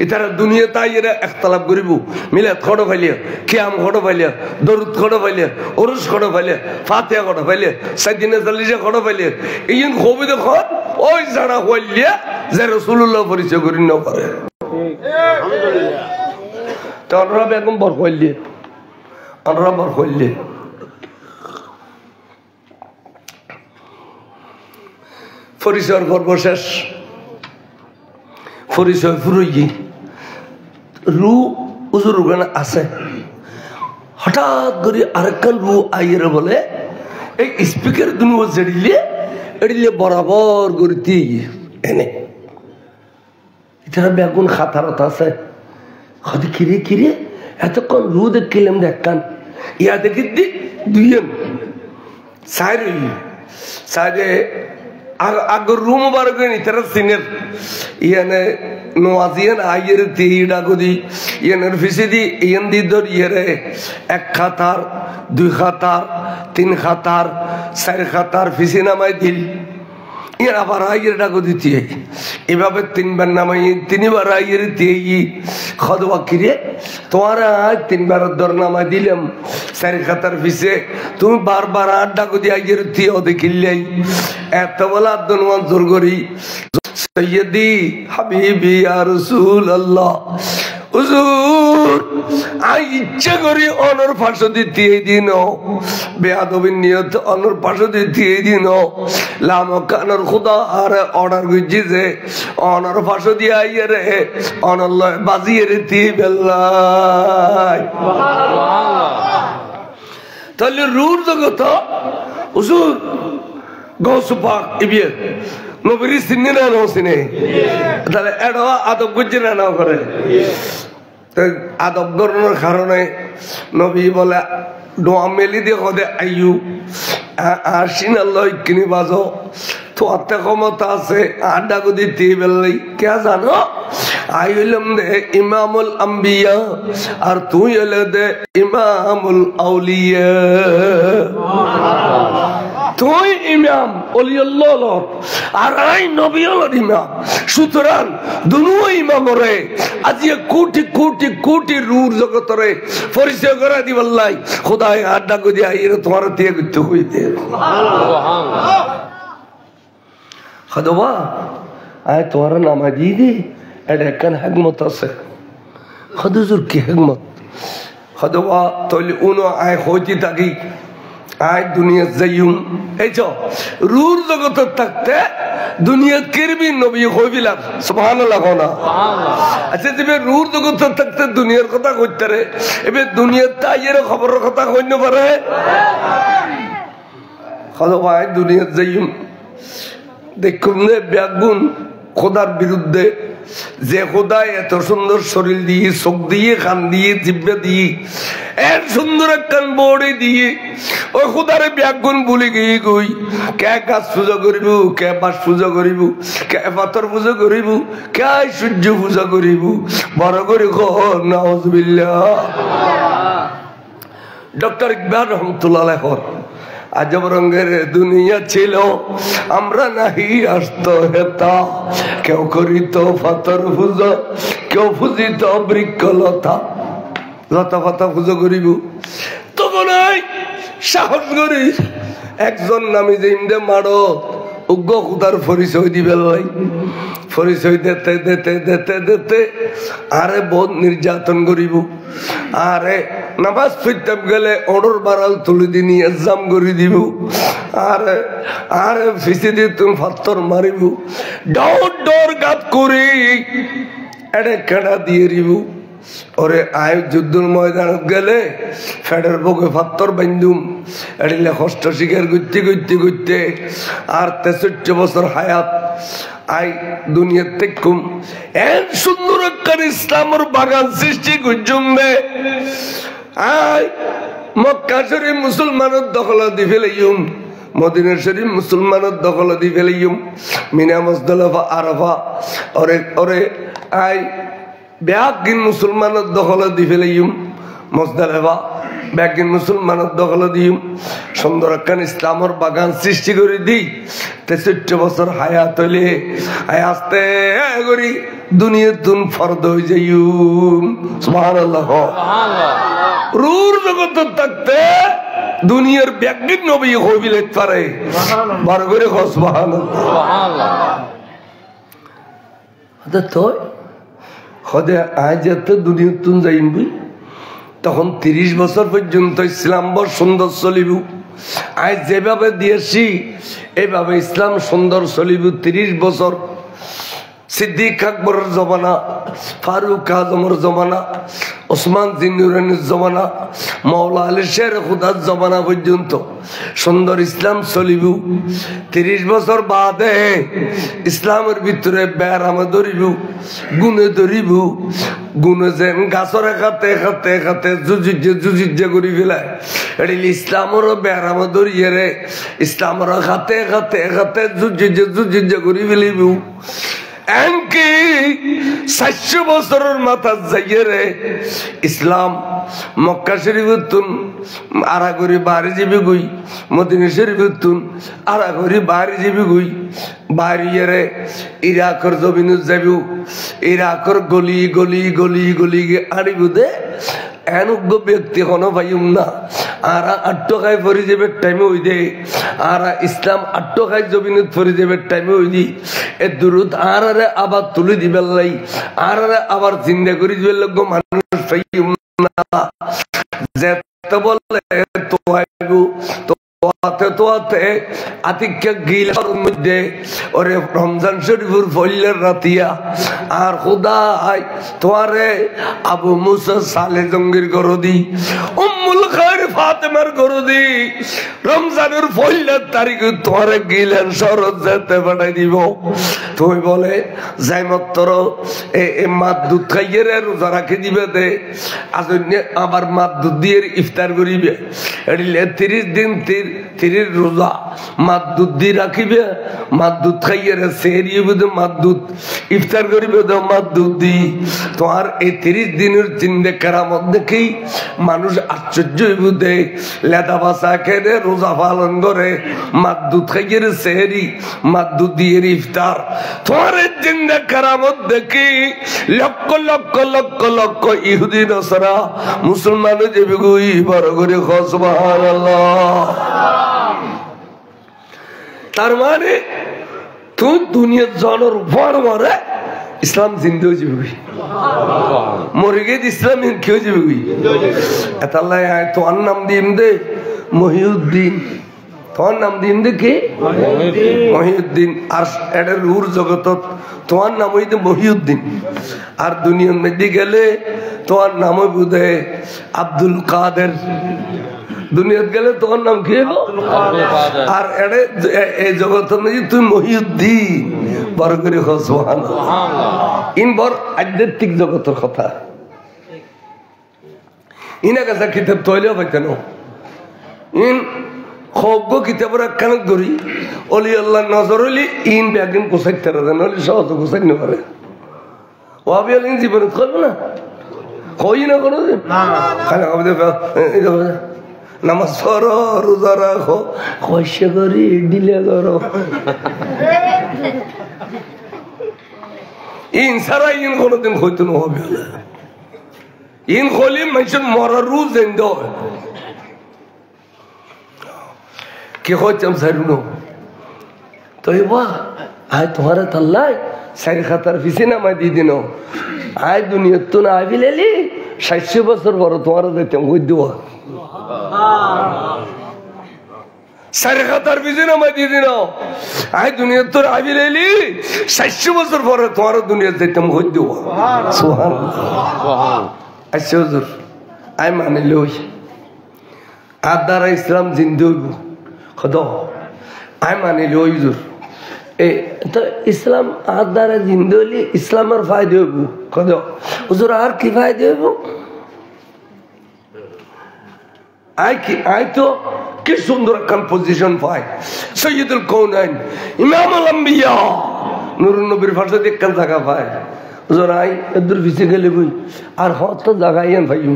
Speaker 1: ইতারা দুনিয়া তাই এরা একতলাপ করিব মিলাদ খড় ফাইলিয়া কিয়াম খড় ফাইলিয়া দরুদ খড় ফাইলিয়া ওরস খড় ফাইলিয়া ফাতিহা খড় ফাইলিয়া সাইদিনা চাল্লিশা খড় ফাইলিয়া এই কবি দেখুন ওই যারা হইলিয়া যে রাসূলুল্লাহ পরিচয় করি না করে তো আমরা বেগম বর হইলিয়ে আমরা বর হইলিয়ে পরিচয়ের পর্ব শেষ পরিচয় ফুরুই রু উজুর ওখানে আছে হঠাৎ করে আরেকখান রু আইয়ের বলে এই স্পিকার দুনো জেড়িলে এড়িলে বরাবর করে দিয়ে এনে এটা বেগুন খাতারত আছে হয়তো কিরে কিরে এতক্ষণ রু দেখলাম দেখান ইয়া দেখি দুইয়েন সাইড সাইডে আগর রুম বার করে তারা সিনের ইয়ানে নোয়াজিয়ান আইয়ের তিহিডা গদি ইয়ানের ফিসিদি ইয়ান দি ধর ইয়েরে 1 খাতার 2 খাতার 3 খাতার 4 খাতার ফিসি নামাই দিল ইয়ার আবার আইয়ের ডাকো দিতে এভাবে 3বার নামাই 3বার আইয়ের তিহি খদওয়া কিরে তোমার 3বার দর নামাই দিলাম 4 খাতার ফিসে তুমি বারবার 8 ডাকো দি আইয়ের তিও দেখিলাই এত বলা দনওয়ান জোর করি সৈয়দি হাবিবি ইয়া রাসূলুল্লাহ হুজুর আই ইচ্ছা করি অনর ফাঁসো দিতে এই দিন বেয়াদবির নিয়ত অনর ফাঁসো দিতে এই দিন লামকানোর খুদা আর অর্ডার করছি যে অনর ফাঁসো দিয়ে আইয়ে রে অনল্লয় বাজিয়ে রে তি বেল্লাই তাহলে রুর জগত হুজুর গৌসু পাক ইবিয়ে নবীর সিনে না নসিনে তাহলে এডো আদব গুজে না করে আদব গরনের কারণে নবী বলে দোয়া মেলি দিয়ে কদে আইয়ু আসিন আল্লাহ কিনি বাজো তো আত্মা ক্ষমতা আছে আড্ডা গুদি তি বেললাই কে জানো আই হইলাম দে ইমামুল আম্বিয়া আর তুই হলে দে ইমামুল আউলিয়া তুই ইমাম ওলিউল্লাহ আর আই নবী হলো ইমাম সুতরাং দুনো ইমাম রে আজি কোটি কোটি কোটি রূর জগতরে পরিচয় করে দিবাল্লাই খোদায় আড্ডা গুদি আইরে তোমার দিয়ে করতে হইতে সুবহানাল্লাহ খদবা আয় তোমার নামা দিয়ে দি এটা একখান হিকমত আছে খদুজুর কি হিকমত খদবা তৈলি উনো আয় হইতে থাকি আয় দুনিয়া যাইম এই তো রূর জগত থাকতে দুনিয়া কিরবি নবী হইবিলাম সুবহানাল্লাহ না আচ্ছা যে রূর জগত থাকতে দুনিয়ার কথা কইতে রে এবে দুনিয়ার তাইয়ের খবরের কথা কইন পারে খদবা আয় দুনিয়া যাইম দেখুন বেগুন খোদার বিরুদ্ধে যে খোদায় এত সুন্দর শরীর দিয়ে চোখ দিয়ে কান দিয়ে জিব্বা দিয়ে এর সুন্দর একখান বড়ি দিয়ে ওই খোদারে বেগুন বলে গিয়ে গই কে গাছ পূজা করিব কে বাস পূজা করিব কে পাথর পূজা করিব কে সূর্য পূজা করিব বড় করে নাউজুবিল্লাহ ডক্টর ইকবাল রহমতুল্লাহ লেখর আজব রঙের দুনিয়া ছিল আমরা নাহি আসতো হেতা কেউ করিত পাথর পূজা কেউ পূজিত বৃক্ষলতা লতা পাতা পূজা করিব তখন সাহস করি একজন নামি যে ইন্দে মারো উগ্র খুদার পরিচয় দিবে লাই পরিচয় দিতে দিতে দিতে দিতে আরে বহুত নির্যাতন করিব আরে নামাজ পড়তে গেলে অর্ডর বাড়াল তুলে দিনি এক্সাম করে দিব আরে আরে ফিসি দিয়ে তুমি পাথর মারিব ডর ডর গাত করি এড়ে কেডা দিয়ে দিব ওরে আয় যুদ্ধর ময়দানত গেলে ফেডের বুকে পাথর বান্ধুম এড়িলে কষ্ট শিকার করতে করতে করতে আর 63 বছর হায়াত আই দুনিয়ার তেকুম এন সুন্দর একখান ইসলামের বাগান সৃষ্টি করজুমবে আয় মক্কা শরীফ মুসলমানের দখল দি ফেলাইম মদিনা শরীফ মুসলমানের দখল দি ফেলাইম মিনা মুজদালিফা আরাফা ওরে ওরে আই ব্যাগিন মুসলমানের দখল দি ফেলাইম মুজদালিফা ব্যাগিন মুসলমানের দখল দিম সুন্দর একখান ইসলামের বাগান সৃষ্টি করে দিই 63 বছর হায়াত হইলে আস্তে করি দুনিয়ার তুন ফরদ হয়ে যাইম সুবহানাল্লাহ রুর জগত থাকতে দুনিয়ার ব্যাগিন নবী হইলে পারে বার করে সুবহানাল্লাহ তো হদে আজ এত দুনিয়ার তুন যাইম তখন 30 বছর পর্যন্ত ইসলাম বড় সুন্দর চলিব আজ যেভাবে দিয়েছি এইভাবে ইসলাম সুন্দর চলিব 30 বছর সিদ্দিক আকবরের জমানা ফারুক আজমের জমানা ওসমান জিন্নুরানির জমানা মাওলা আলী শের খুদার জমানা পর্যন্ত সুন্দর ইসলাম চলিব 30 বছর বাদে ইসলামের ভিতরে ব্যারামে ধরিব গুণে ধরিব গুণে যেন গাছরে খাতে খাতে খাতে জুজিজে করি ফেলায় এটি ইসলামেরও ব্যারামে ধরিয়ে রে ইসলামের খাতে খাতে খাতে জুজিজে করি ফেলিব এমনকি 400 বছরের মাথা যাইয়ে রে ইসলাম মক্কা শরীফতুন আরাগরি বাড়ি যাবি গই মদিনা শরীফতুন আরাগরি বাড়ি যাবি গই বাড়িয়ে রে ইরাকর জমিন যাবি ইরাকর গলি গলি গলি গলি আড়িব দে এনুগ্য ব্যক্তি হনো ভাইম না আরা আট্টকায় ফরি যাবে টাইমে ওই দে আরা ইসলাম আট্টকায় জমিনত ফরি যাবে টাইমে ওই দি এ দূরত আরে আবার তুলে দিবে লাই আরে আবার চিন্তা করে দিবে লোক মানুষ পাইম না যেতে বলে তো আতিক্য গিলার মধ্যে ওরে রমজান শরীফের ফইলের রাতিয়া আর খুদা তোয়ারে আবু মুসা সালে জঙ্গির গরদি উম্মুল খায়র ফাতেমার গরদি রমজানের ফইলের তারিখে তোয়ারে গিলেন শরৎ যেতে পাঠাই দিব তুই বলে যাই মাত্র এ মাদ দুধ খাইয়ে রে রোজা রাখি দিবে দে আজ আবার মাদ দুধ দিয়ে ইফতার করিবে এড়িলে 30 দিন 30 রোজা মাদ দুধ দিয়ে রাখিবে মাদ দুধ খাইয়ে রে সেরিয়ে বুঝে মাদ দুধ ইফতার করিবে তো মাদ দুধ দি তোমার এই 30 দিনের চিন্তা কেরামত দেখেই মানুষ আশ্চর্য বুঝে লেদা বাসা খেয়ে রোজা পালন করে মাদ দুধ খাইয়ে রে সেরি মাদ দুধ দিয়ে ইফতার তোমার এই চিন্তা কেরামত দেখি লক্ষ লক্ষ লক্ষ লক্ষ ইহুদি নসরা মুসলমান যাবি গুই বড় করে সুবহানাল্লাহ তার মানে তুই দুনিয়ার জনের উপর মরে ইসলাম জিন্দে হয়ে যাবি মরে গিয়ে ইসলাম কি হয়ে যাবি এতাল্লাই তোমার নাম দিন দে মহিউদ্দিন তোমার নাম দিন দে কি মহিউদ্দিন আর এটার রুর জগত তোমার নাম হইতে মহিউদ্দিন আর দুনিয়ার মধ্যে গেলে তোমার নাম বুঝে আব্দুল কাদের দুনিয়াত গেলে তোমার নাম কি আর এড়ে এই জগৎ নাকি তুই মহিউদ্দিন বড় করে ইন বর আধ্যাত্মিক জগতের কথা ইনা কাছে কিতাব তৈলেও পাইতেন ইন খগ্য কিতাবের একখানে ধরি অলি আল্লাহ নজর হইলে ইন ব্যাগিন কোসাইতে রাখেন হলে সহজ কোসাই নে পারে ওয়াবি আলিন জীবনে করবে না কই না কোনো খানা খাবে নামাজ পড়ো রোজা রাখো কইসে করি দিলে করো ইন সারা ইন কোনোদিন হইতো না হবে ইন হলে মানুষের মরার রুজ দেন কি হইতাম সারুন তো আয় তোমার তাল্লাই সাইড খাতার পিছে নামাই দিয়ে দিন আয় দুনিয়ার তো না আবি লেলি 60 বছর বড় তোমার যেতাম কই দেওয়া সাড়ে খাতার পিছনে নামাই দিয়ে দিন আই দুনিয়া তোর আবির এলি 600 বছর পরে তোমারও দুনিয়া যাইতাম ঘর দেব আচ্ছা হুজুর আই মানে লই আর দ্বারা ইসলাম জিন্দে হইব খদ আই মানে লই হুজুর এ তো ইসলাম আর দ্বারা জিন্দে হইলে ইসলামের ফায়দা হইব খদ হুজুর আর কি ফায়দা হইব আই তো কি সুন্দর একখান পজিশন পাই সৈয়দুল কৌনাইন ইমামুল আম্বিয়া নুরুন নবীর ভাষা দিয়ে একখান জায়গা পাই হুজুর আই এদুর ভিসে গেলে বই আর হত জায়গায় ভাইম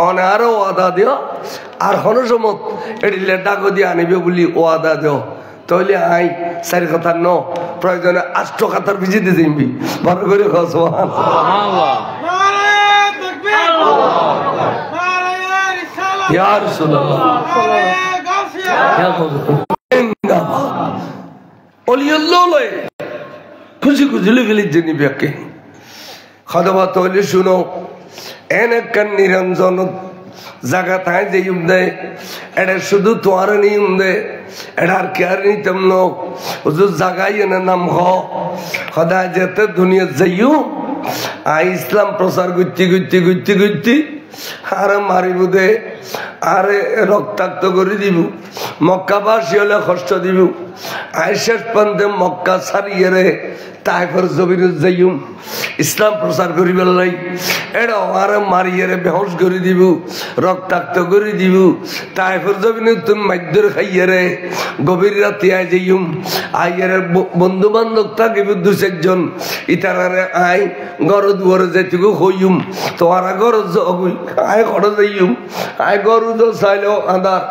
Speaker 1: অনে আরো ওয়াদা দিও আর হনসমত এটি ডাকো দিয়ে আনিবে বলি ওয়াদা দিও তাহলে আই 4 কথা ন প্রয়োজনে 8 কথার ভিজিতে যাইবি ভালো করে খাওয়া সুবহানাল্লাহ ইয়া রাসূলুল্লাহ খুশি খুশি লিখলি যিনি ব্যাকে খদবা তৈলি শুনো এন একখান নিরঞ্জন জায়গা তাই যে দেয় এটা শুধু তোমার নিয়ম দে এটার কেয়ার নিতাম ন হুজুর জাগাই এনে নাম হদা যেতে দুনিয়া যাইও আই ইসলাম প্রচার করতে করতে করতে করতে আরে মারিব দে আরে রক্তাক্ত করে দিব মক্কাবাসী হলে কষ্ট দিব আই শেষ পর্যন্ত মক্কা ছাড়িয়ে রে তাইফর জমিন যাইম ইসলাম প্রচার করিব লাই এটা আরে মারিয়ে রে বেহস করে দিব রক্তাক্ত করে দিব তাইফর জমিন তুমি মাধ্যর খাইয়ে রে গভীর রাতে আই যাইম আইয়ের বন্ধু বান্ধব থাকিব 2-4 জন ইতারারে আই গরু দুয়ারে যেটুকু হইম তোমারা গরু আই ঘরে যাইম আই গরু তো চাইলেও আন্ধার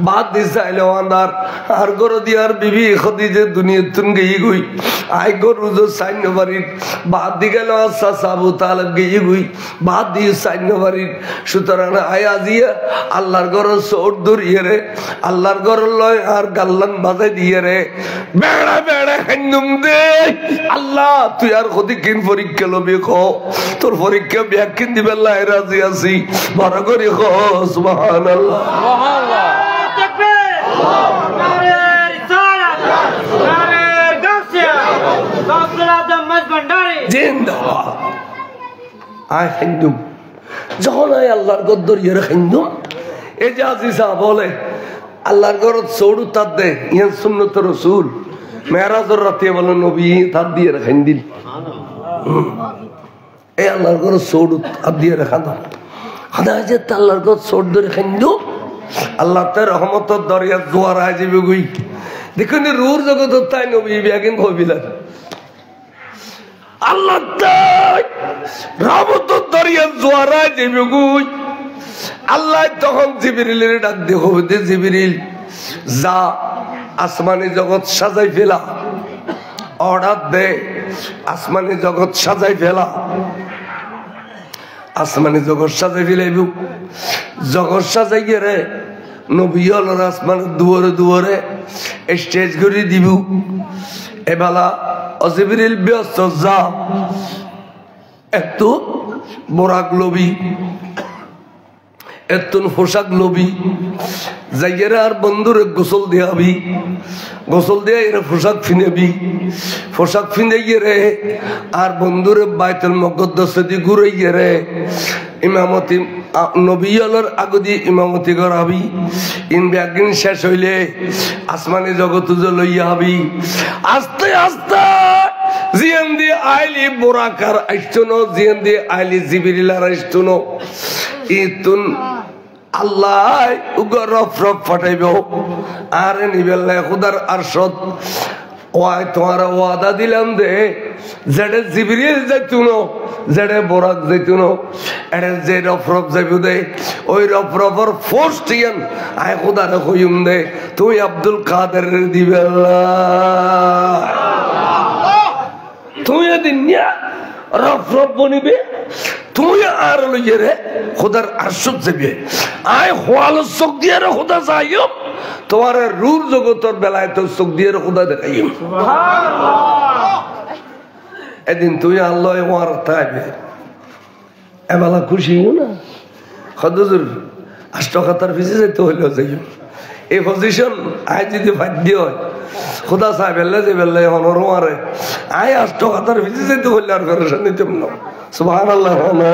Speaker 1: ভাত দি চাইলেও আন্ধার আর গরু দিয়ার বিবি এখদি যে দুনিয়া তুন গিয়ে গই আই গরু তো সাইন্য বাড়ির ভাত দি গেল আচ্ছা সাবু তাহলে গিয়ে গই ভাত দিয়ে সাইন্য বাড়ির সুতরাং আই আজিয়া আল্লাহর গরু চোর ধরিয়ে রে আল্লাহর গরু লয় আর গাল্লান বাজাই দিয়ে রে বেড়া বেড়া খাইনুম দে আল্লাহ তুই আর ক্ষতি কিন পরীক্ষা লবি খ তোর পরীক্ষা ব্যাখ্যান দিবে আল্লাহ রাজি আছি বড় করে খ সুবহানাল্লাহ সুবহানাল্লাহ তাকবীর নারে রিসালাত নারে গাউসিয়া গাউসুল আজম মজবন্ডারি জিন্দাবাদ আই খাইনুম যখন আই আল্লাহর গদ্দর ইয়ে খাইনুম এই যে আজি সাহেব বলে আল্লাহর ঘর চৌড়ু তার দে ইয়ান সুন্নত রাসূল মেরাজের রাতে বলে নবী তার দিয়ে রাখেন দিন এই আল্লাহর ঘর চৌড়ু তার দিয়ে রাখা দাও খাদা যে আল্লাহর ঘর চৌড় ধরে খাইন দো আল্লাহ তার রহমতের দরিয়া জোয়ার আয় যাবে গুই দেখুন রুর জগৎ তাই নবী ব্যাগিন কবিলা আল্লাহ তাই রহমতের দরিয়া জোয়ার আয় যাবে গুই আল্লাহ তখন জিবরিলের ডাক দিয়ে হবে দে জিবরিল যা আসমানি জগৎ সাজাই ফেলা অর্ডার দে আসমানি জগৎ সাজাই ফেলা আসমানি জগৎ সাজাই ফেলাইব জগৎ সাজাই গেলে নবী হলোর আসমানের দুয়ারে দুয়ারে স্টেজ করে দিব এবেলা জিবরিল ব্যস্ত যা একটু বোরাক লবি এতন পোশাক লবি যাইয়েরা আর বন্ধুরে গোসল দিয়াবি গোসল দিয়ে এরা পোশাক ফিনেবি পোশাক ফিনে গিয়ে আর বন্ধুরে বাইতুল মুকদ্দাসে দি ঘুরে গিয়ে ইমামতি নবী আলোর আগদি ইমামতি করাবি ইনবিয়াগিন শেষ হইলে আসমানি জগৎ লইয়া হবি আস্তে আস্তে জিয়ান দিয়ে আইলি বোরাকার আইসনো জিয়ান দিয়ে আইলি জিবরিলার আইসনো ইতুন আল্লাহ রফ রফ ফাটাইব আর নিবেল খুদার আরশদ ওয়াই তোমার ওয়াদা দিলাম দে যেটা জিবরিল যাইতুনো যেটা বোরাক যাইতুনো এটা যে রফ রফ যাইব দে ওই রফ রফর ফোর্স টিয়ান আয় খুদার কইম দে তুই আব্দুল কাদের দিবে তুই দিন রফ রফ বনিবে তুই আর লইয়ে রে খুদার আরশদ যাবে আয় হওয়াল চোখ দিয়ে রে খুদা যাইও তোমার রূর জগতের বেলায় তো চোখ দিয়ে রে খুদা দেখাইও এদিন তুই আল্লাহ ওয়ার তাইবে এবেলা খুশি না খদুজুর 8 টাকার পিছিয়ে যেতে হইলেও যাইও এই পজিশন আয় যদি বাধ্য হয় খোদা সাহেব বেল্লা যে বেল্লা হনর মারে আয় আষ্ট কথার ভিজে যেতে বললে আর ফেরেশন নিতাম না সুবহানাল্লাহ না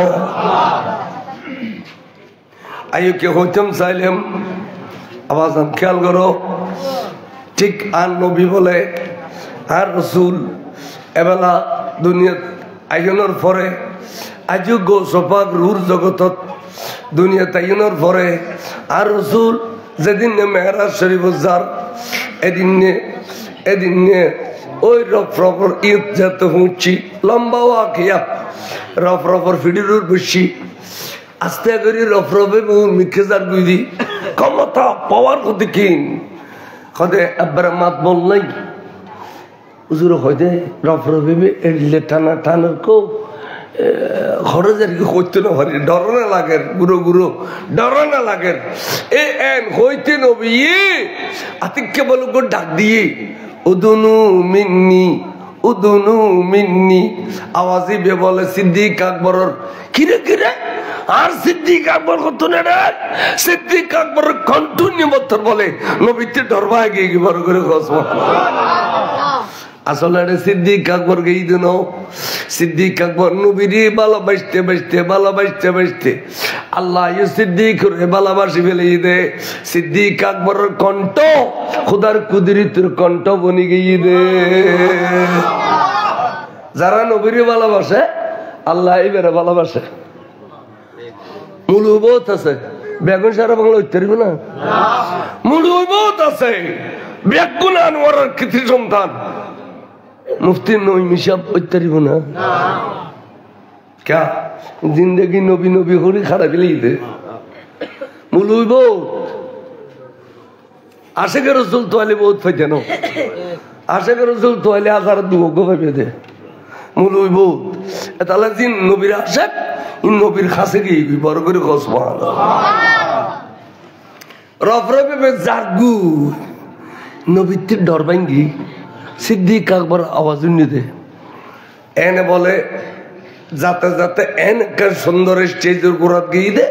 Speaker 1: আয়ু কে হইতাম চাইলাম আওয়াজ খেয়াল করো ঠিক আর নবী বলে আর রসুল এবেলা দুনিয়া আইনের পরে আজও গো সপাক রুর জগতত দুনিয়া তাইনের পরে আর রসুল যেদিন মেহরাজ শরীফ যার এদিন ওই রফরফর ঈদ যেতে হুঁচি লম্বাও আখিয়া রফরফর ফিডিরুর বসি আস্তে করে রফরফে মিখে যার গুদি ক্ষমতা পাওয়ার কথা কিন কদে একবার মাত বল নাই হুজুর হইতে রফরফে এড়লে টানা টানার কো খরচ আর কি করতে না পারি ডর না লাগে গুরু গুরু ডর না লাগে এ এন হইতে নবী আতিককে বলো গো ডাক দিয়ে উদুনু মিন্নি আওয়াজি বে বলে সিদ্দিক আকবরের কিরে কিরে আর সিদ্দিক আকবর কত না রে সিদ্দিক আকবর কন্টিনিউ বছর বলে নবীতে ডরবা গিয়ে কি বড় করে কসম আসলে সিদ্দিক আকবর গেই দিন সিদ্দিক আকবর নবীরে ভালোবাসতে আল্লাহ সিদ্দিক ভালোবাসি ফেলে দে সিদ্দিক আকবরের কণ্ঠ খুদার কুদরতের কণ্ঠ বনি গিয়ে দে যারা নবীরে ভালোবাসে আল্লাহ এবারে ভালোবাসে মুলু বহুত আছে বেগুন সারা বাংলা উঠতে পারবে না মুলু বহুত আছে বেগুন আনোয়ারের কৃতি সন্তান মুফতি নঈম সাহেব উত্তরিব না क्या जिंदगी नबी नबी हो खाराप लेते मुलुई बहुत आशिक रसूल तो बहुत फैते नो आशिक रसूल तो आकार दुगो भाई दे मुलुई बहुत ताला जिन नबीर आशिक इन नबीर खासे गई बड़ করে সুবহান রফরফে বে জাগু নবীতে ডর ভাঙ্গি সিদ্দিক আকবর আওয়াজ নিতে এনে বলে যাতে যাতে এনকে সুন্দর স্টেজের গোড়াত গিয়ে দে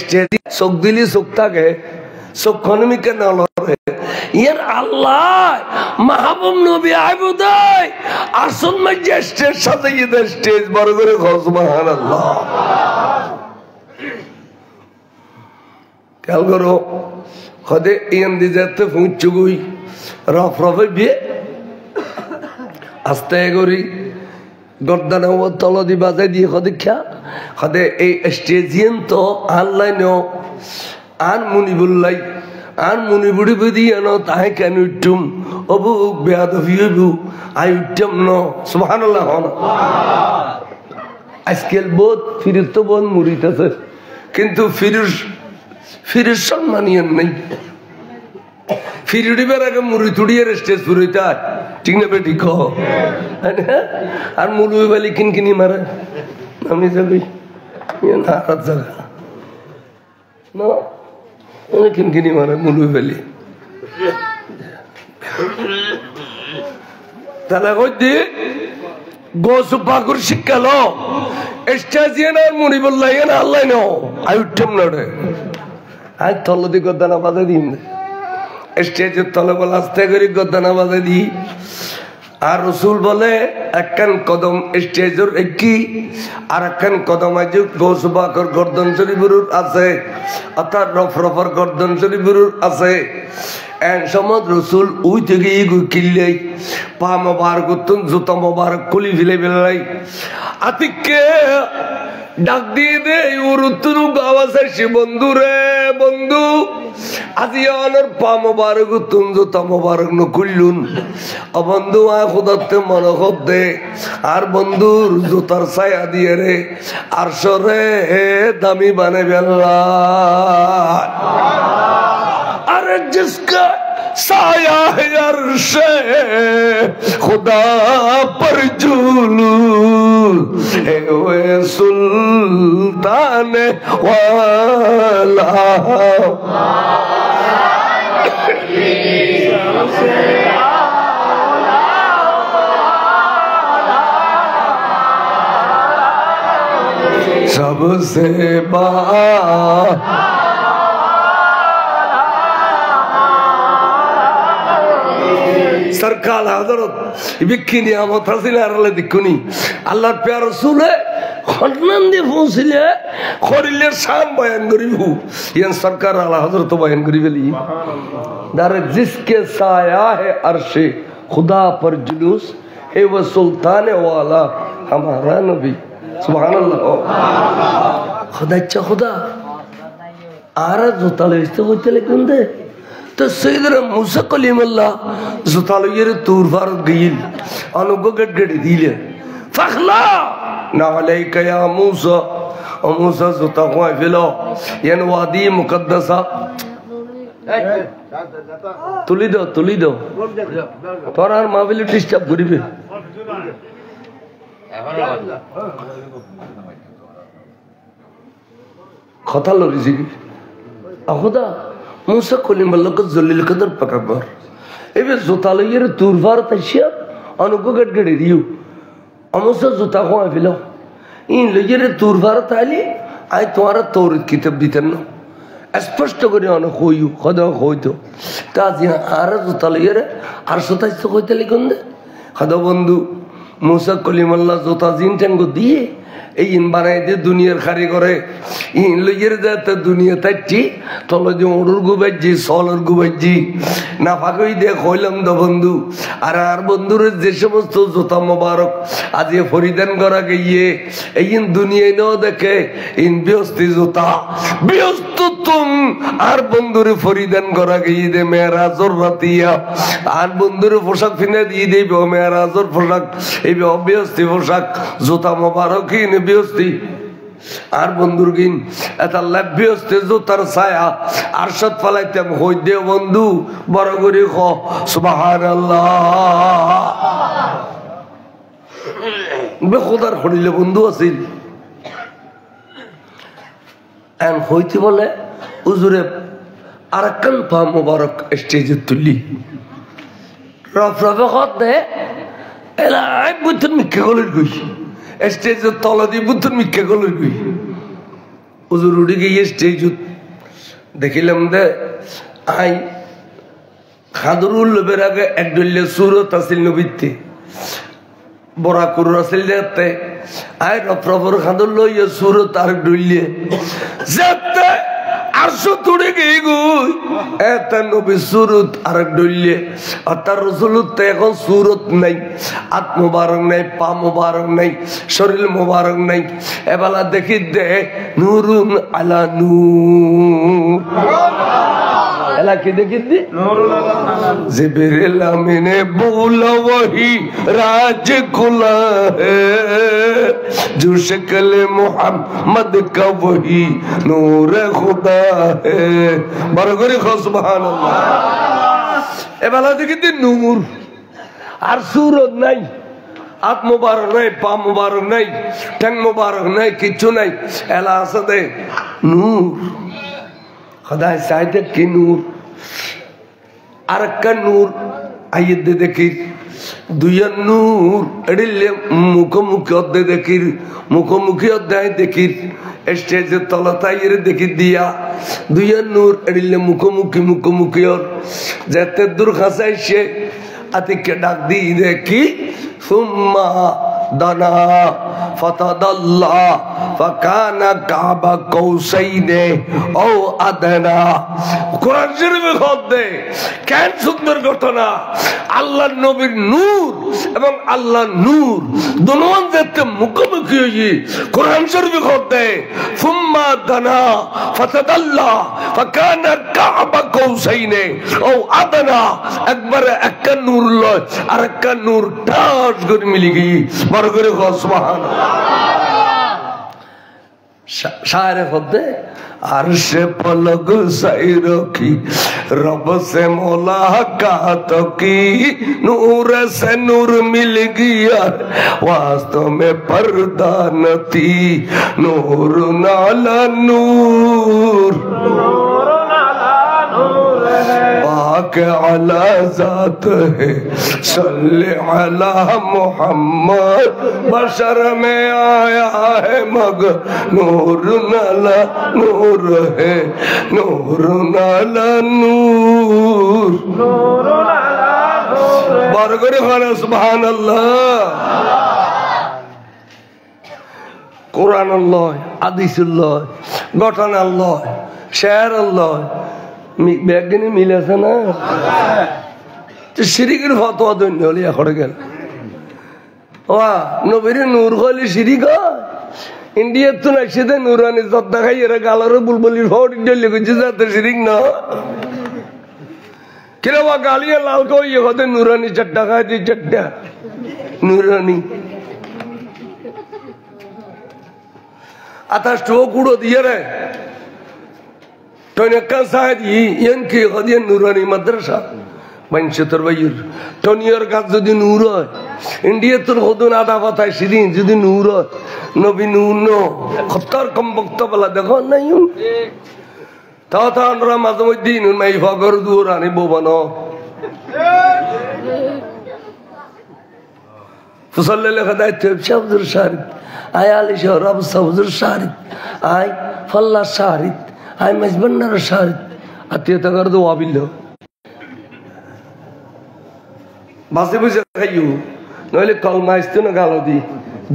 Speaker 1: স্টেজ চোখ দিলি চোখ থাকে চোখখনমি কেন লড়ে ইয়ার আল্লাহ মাহবুব নবী আইবুদাই আসল মধ্যে স্টেজ সাজাইয়ে দে স্টেজ বড় করে সুবহানাল্লাহ খেয়াল করো খদে ইয়ান দি যেতে পৌঁছে গই রফরফে বিয়ে আস্তে করি গর্দানে তল দি বাজাই দিয়ে দীক্ষা সদে এই স্টেজিয়ান তো আনলাইন আন মুনিবুল্লাই আন মুনিবুড়ি বুদি আনো তাহে কেন উঠুম অবু বেয়াদবি হইবু আই উঠম ন সুবহানাল্লাহ আজকাল বহুত ফিরির তো বহুত মুরিদ আছে কিন্তু ফিরির সম্মানিয়ান নেই ফিরিবার আগে মুড়ি তুড়িয়ে স্টেজ ফুরিতা ঠিক না বেটি ক আর মুলুই বালি কিনকিনি মারে আমি যাবি হাত জায়গা না কিনকিনি মারে মুলুই বালি তাহলে কইতে গোসু পাকুর শিক্ষা লো স্টেজিয়ান আর মুড়ি বললাই না আল্লাহ নো আই উঠম না রে আই তলদি গদানা বাজে দিন স্টেজের তলে বলে আস্তে করে গদানা বাজে দি আর রসুল বলে একখান কদম স্টেজের একটি আর একখান কদম আজ গৌসবাকর গর্দন শরীফুর আছে অর্থাৎ রফরফর গর্দন শরীফুর আছে এন সময় রসুল উই থেকে কিনলে পা মোবারক জুতা মোবারক খুলি ফেলে ফেলাই আতিককে ডাক দিয়ে দে ওর উত্তর আওয়াজ আসে বন্ধু রে বন্ধু আজি অনর পা মোবারক তুন জুতা মোবারক নকুল্লুন ও বন্ধু আ খুদাতে মনোহব দে আর বন্ধুর জুতার ছায়া দিয়ে রে আর সরে দামি বানে বেলা अरे जिसका साया है अर्शे खुदा पर जुलू है वे सुल्तान वाला सबसे सरकार हजरत बिक्किनी आमत हसीना रले दिक्कुनी अल्लाह प्यार रसूल है खन्नन दे पहुंचले खरिले शान बयान करिबू यन सरकार आला हजरत बयान करिबेली दर जिसके साया है अर्शे खुदा पर जुलूस है वो सुल्तान वाला हमारा नबी सुभान अल्लाह खुदा अच्छा खुदा आरा जोताले इस्ते होते लेकिन दे तो सैयदना मूसा कलीमुल्लाह जोताले ये तूर फारत गईल अनुगो गड़गड़ी दिले फखला ना अलैका या मूसा और मूसा जोता हुआ फिलो यन वादी मुकद्दसा तुली दो तोरार माविली डिस्टर्ब करिबे কথা লরিছি আহুদা মুসা কলিমাল্লাহ ক জলিল কদর পকবর এবে জোতা লইয়ের তুরবার তাইছিয়া অনুগো গড়গড়ি দিও আমসা জোতা কোয়া ফিলো ইন লইয়ের তুরবার তাইলি আই তোমার তৌরাত কিতাব দিতেন না স্পষ্ট করে অন কইও খোদা কইতো তা জি আর জোতা লইয়ের আর সতাইছ কইতে লিখুন দে খোদা বন্ধু মুসা কলিমাল্লাহ জোতা জিন টেঙ্গো দিয়ে এই ইন বানাই দে দুনিয়ার খারি করে ইন লইয়ের যাতে দুনিয়া তাইটি তলে যে ওড়ুর গুবাইজি সলর গুবাইজি না ফাকই দে কইলাম দো বন্ধু আর বন্ধুর যে সমস্ত জোতা মোবারক আজ এ ফরিদান করা গিয়ে এই ইন দুনিয়ায় ন দেখে ইন বিয়স্তি জোতা বিয়স্ত তুম আর বন্ধুরে ফরিদান করা গিয়ে দে মেরাজর রাতিয়া আর বন্ধুরে পোশাক ফিনে দিয়ে দেব মেরাজর পোশাক এই অবিয়স্তি পোশাক জোতা মোবারক ইন বিয়স্তি আর বন্ধুর গিন এটা লাভ্যস্তে জোতার ছায়া আরশাদ ফালাইতাম হই দে বন্ধু বড় করে খ সুবহানাল্লাহ বে খোদার খড়িলে বন্ধু আছিল এন হইতে বলে হুজুরে আরেকখান পা মোবারক স্টেজে তুলি রফরফে খত দে এলা আই বুতন মিকে গলের গই স্টেজের তলা দিয়ে বুদ্ধর মিথ্যা গলের গই হুজুর উঠে গিয়ে স্টেজ দেখিলাম দে আই খাদরুল লোবের আগে এক ডলে সুরত আসিল নবীতে বড়া কুর আসিল যাতে আই রফরফর খাদর লইয়া সুরত আর ডলে যাতে আরশো তুড়ে গিয়ে গুই এটা নবী সুরত আর ডলে আর তার রসুলত এখন সুরত নাই হাত মুবারক নাই পা মুবারক নাই শরীর মুবারক নাই এবেলা দেখি দে নূরুন আলা নূর এলা কি দেখি দি জিবরিল আমিনে बोला वही राज खुला है जो शक्ल मोहम्मद का वही नूर खुदा है बरगरी खो सुभान अल्लाह এবেলা দেখি দি নূর আর সুরত নাই হাত মুবারক নাই পা মুবারক নাই ঠ্যাং মুবারক নাই কিচ্ছু নাই এলা আছে দে নূর খোদায় চাইতে কি নূর আরেকটা নূর আইয়ে দে দেখি দুইয়া নূর এড়িলে মুখোমুখি অর্ধে দেখির মুখোমুখি অধ্যায় দেখির স্টেজের তলতাইয়ের দেখি দিয়া দুইয়া নূর এড়িলে মুখোমুখি ওর যেতে দূর খাসাইছে আতিকে ডাক দিয়ে দেখি সুম্মা দানা ফতাদাল্লা ফাকানা কাবা কৌসাইনে ও আদনা কোরআন শরীফে খোদে কেন সুন্দর ঘটনা আল্লাহর নবীর নূর এবং আল্লাহর নূর দুনোন যেতে মুখোমুখি হই কোরআন শরীফে খোদে সুম্মা দানা ফতাদাল্লা ফাকানা কাবা কৌসাইনে ও আদনা একবারে একটা নূর লয় আর একটা নূর টাস করে মিলে গই বড় করে সুবহানাল্লাহ शायर होते अर्श पलग सही रखी रब से मुलाकात की नूर से नूर मिल गया वास्तव में पर्दा न थी नूर नाला नूर पाक अला जात है सल्ले अला मोहम्मद बशर में आया है मग नूर नाला नूर है नूर नाला नूर বড় করে বলো সুবহানাল্লাহ। কোরআন আল্লাহ, হাদিস আল্লাহ, ঘটনা আল্লাহ, শের আল্লাহ, ব্যাগিনী মিলেছে না? শিরিকের ফতোয়া দৈন্য হলে এখন গেল নবীর নূর হলে শিরিক হয়। ইন্ডিয়ার তো নাই সেটা নুরানি জর্দা খাই এরা গালারও বুলবুলির ফট ডেলে গেছে যাতে শিরিক না কিরা বা গালিয়া লাল কইয়ে হতে নুরানি চারটা খাই দুই চারটা নুরানি আতা স্টো কুড়ো দিয়ে রে টনেকা সাহেব ইয়েন কি হদিয়ে নুরানি মাদ্রাসা মানুষের বাইর টনিয়ার গাছ যদি নূর হয় ইন্ডিয়া তোর হদুন আদা পাতায় সিরিন যদি নূর হয় নবী নূর খত্তার কম বক্তব্য দেখো নাই তাও তা আমরা মাঝে মধ্যে নুন মাই ফগর দূর আনি বোবানো ফুসল্লে লেখা দায়িত্ব শাহজুর শাহরিদ আয় আলী শহরাব শাহজুর শাহরিদ আয় ফল্লা শাহরিদ আয় মেজবান্নার শাহরিদ আত্মীয়তা কর দো আবিল্ল বাসে বসে খাইও নইলে কলমা আসতো না গালো দি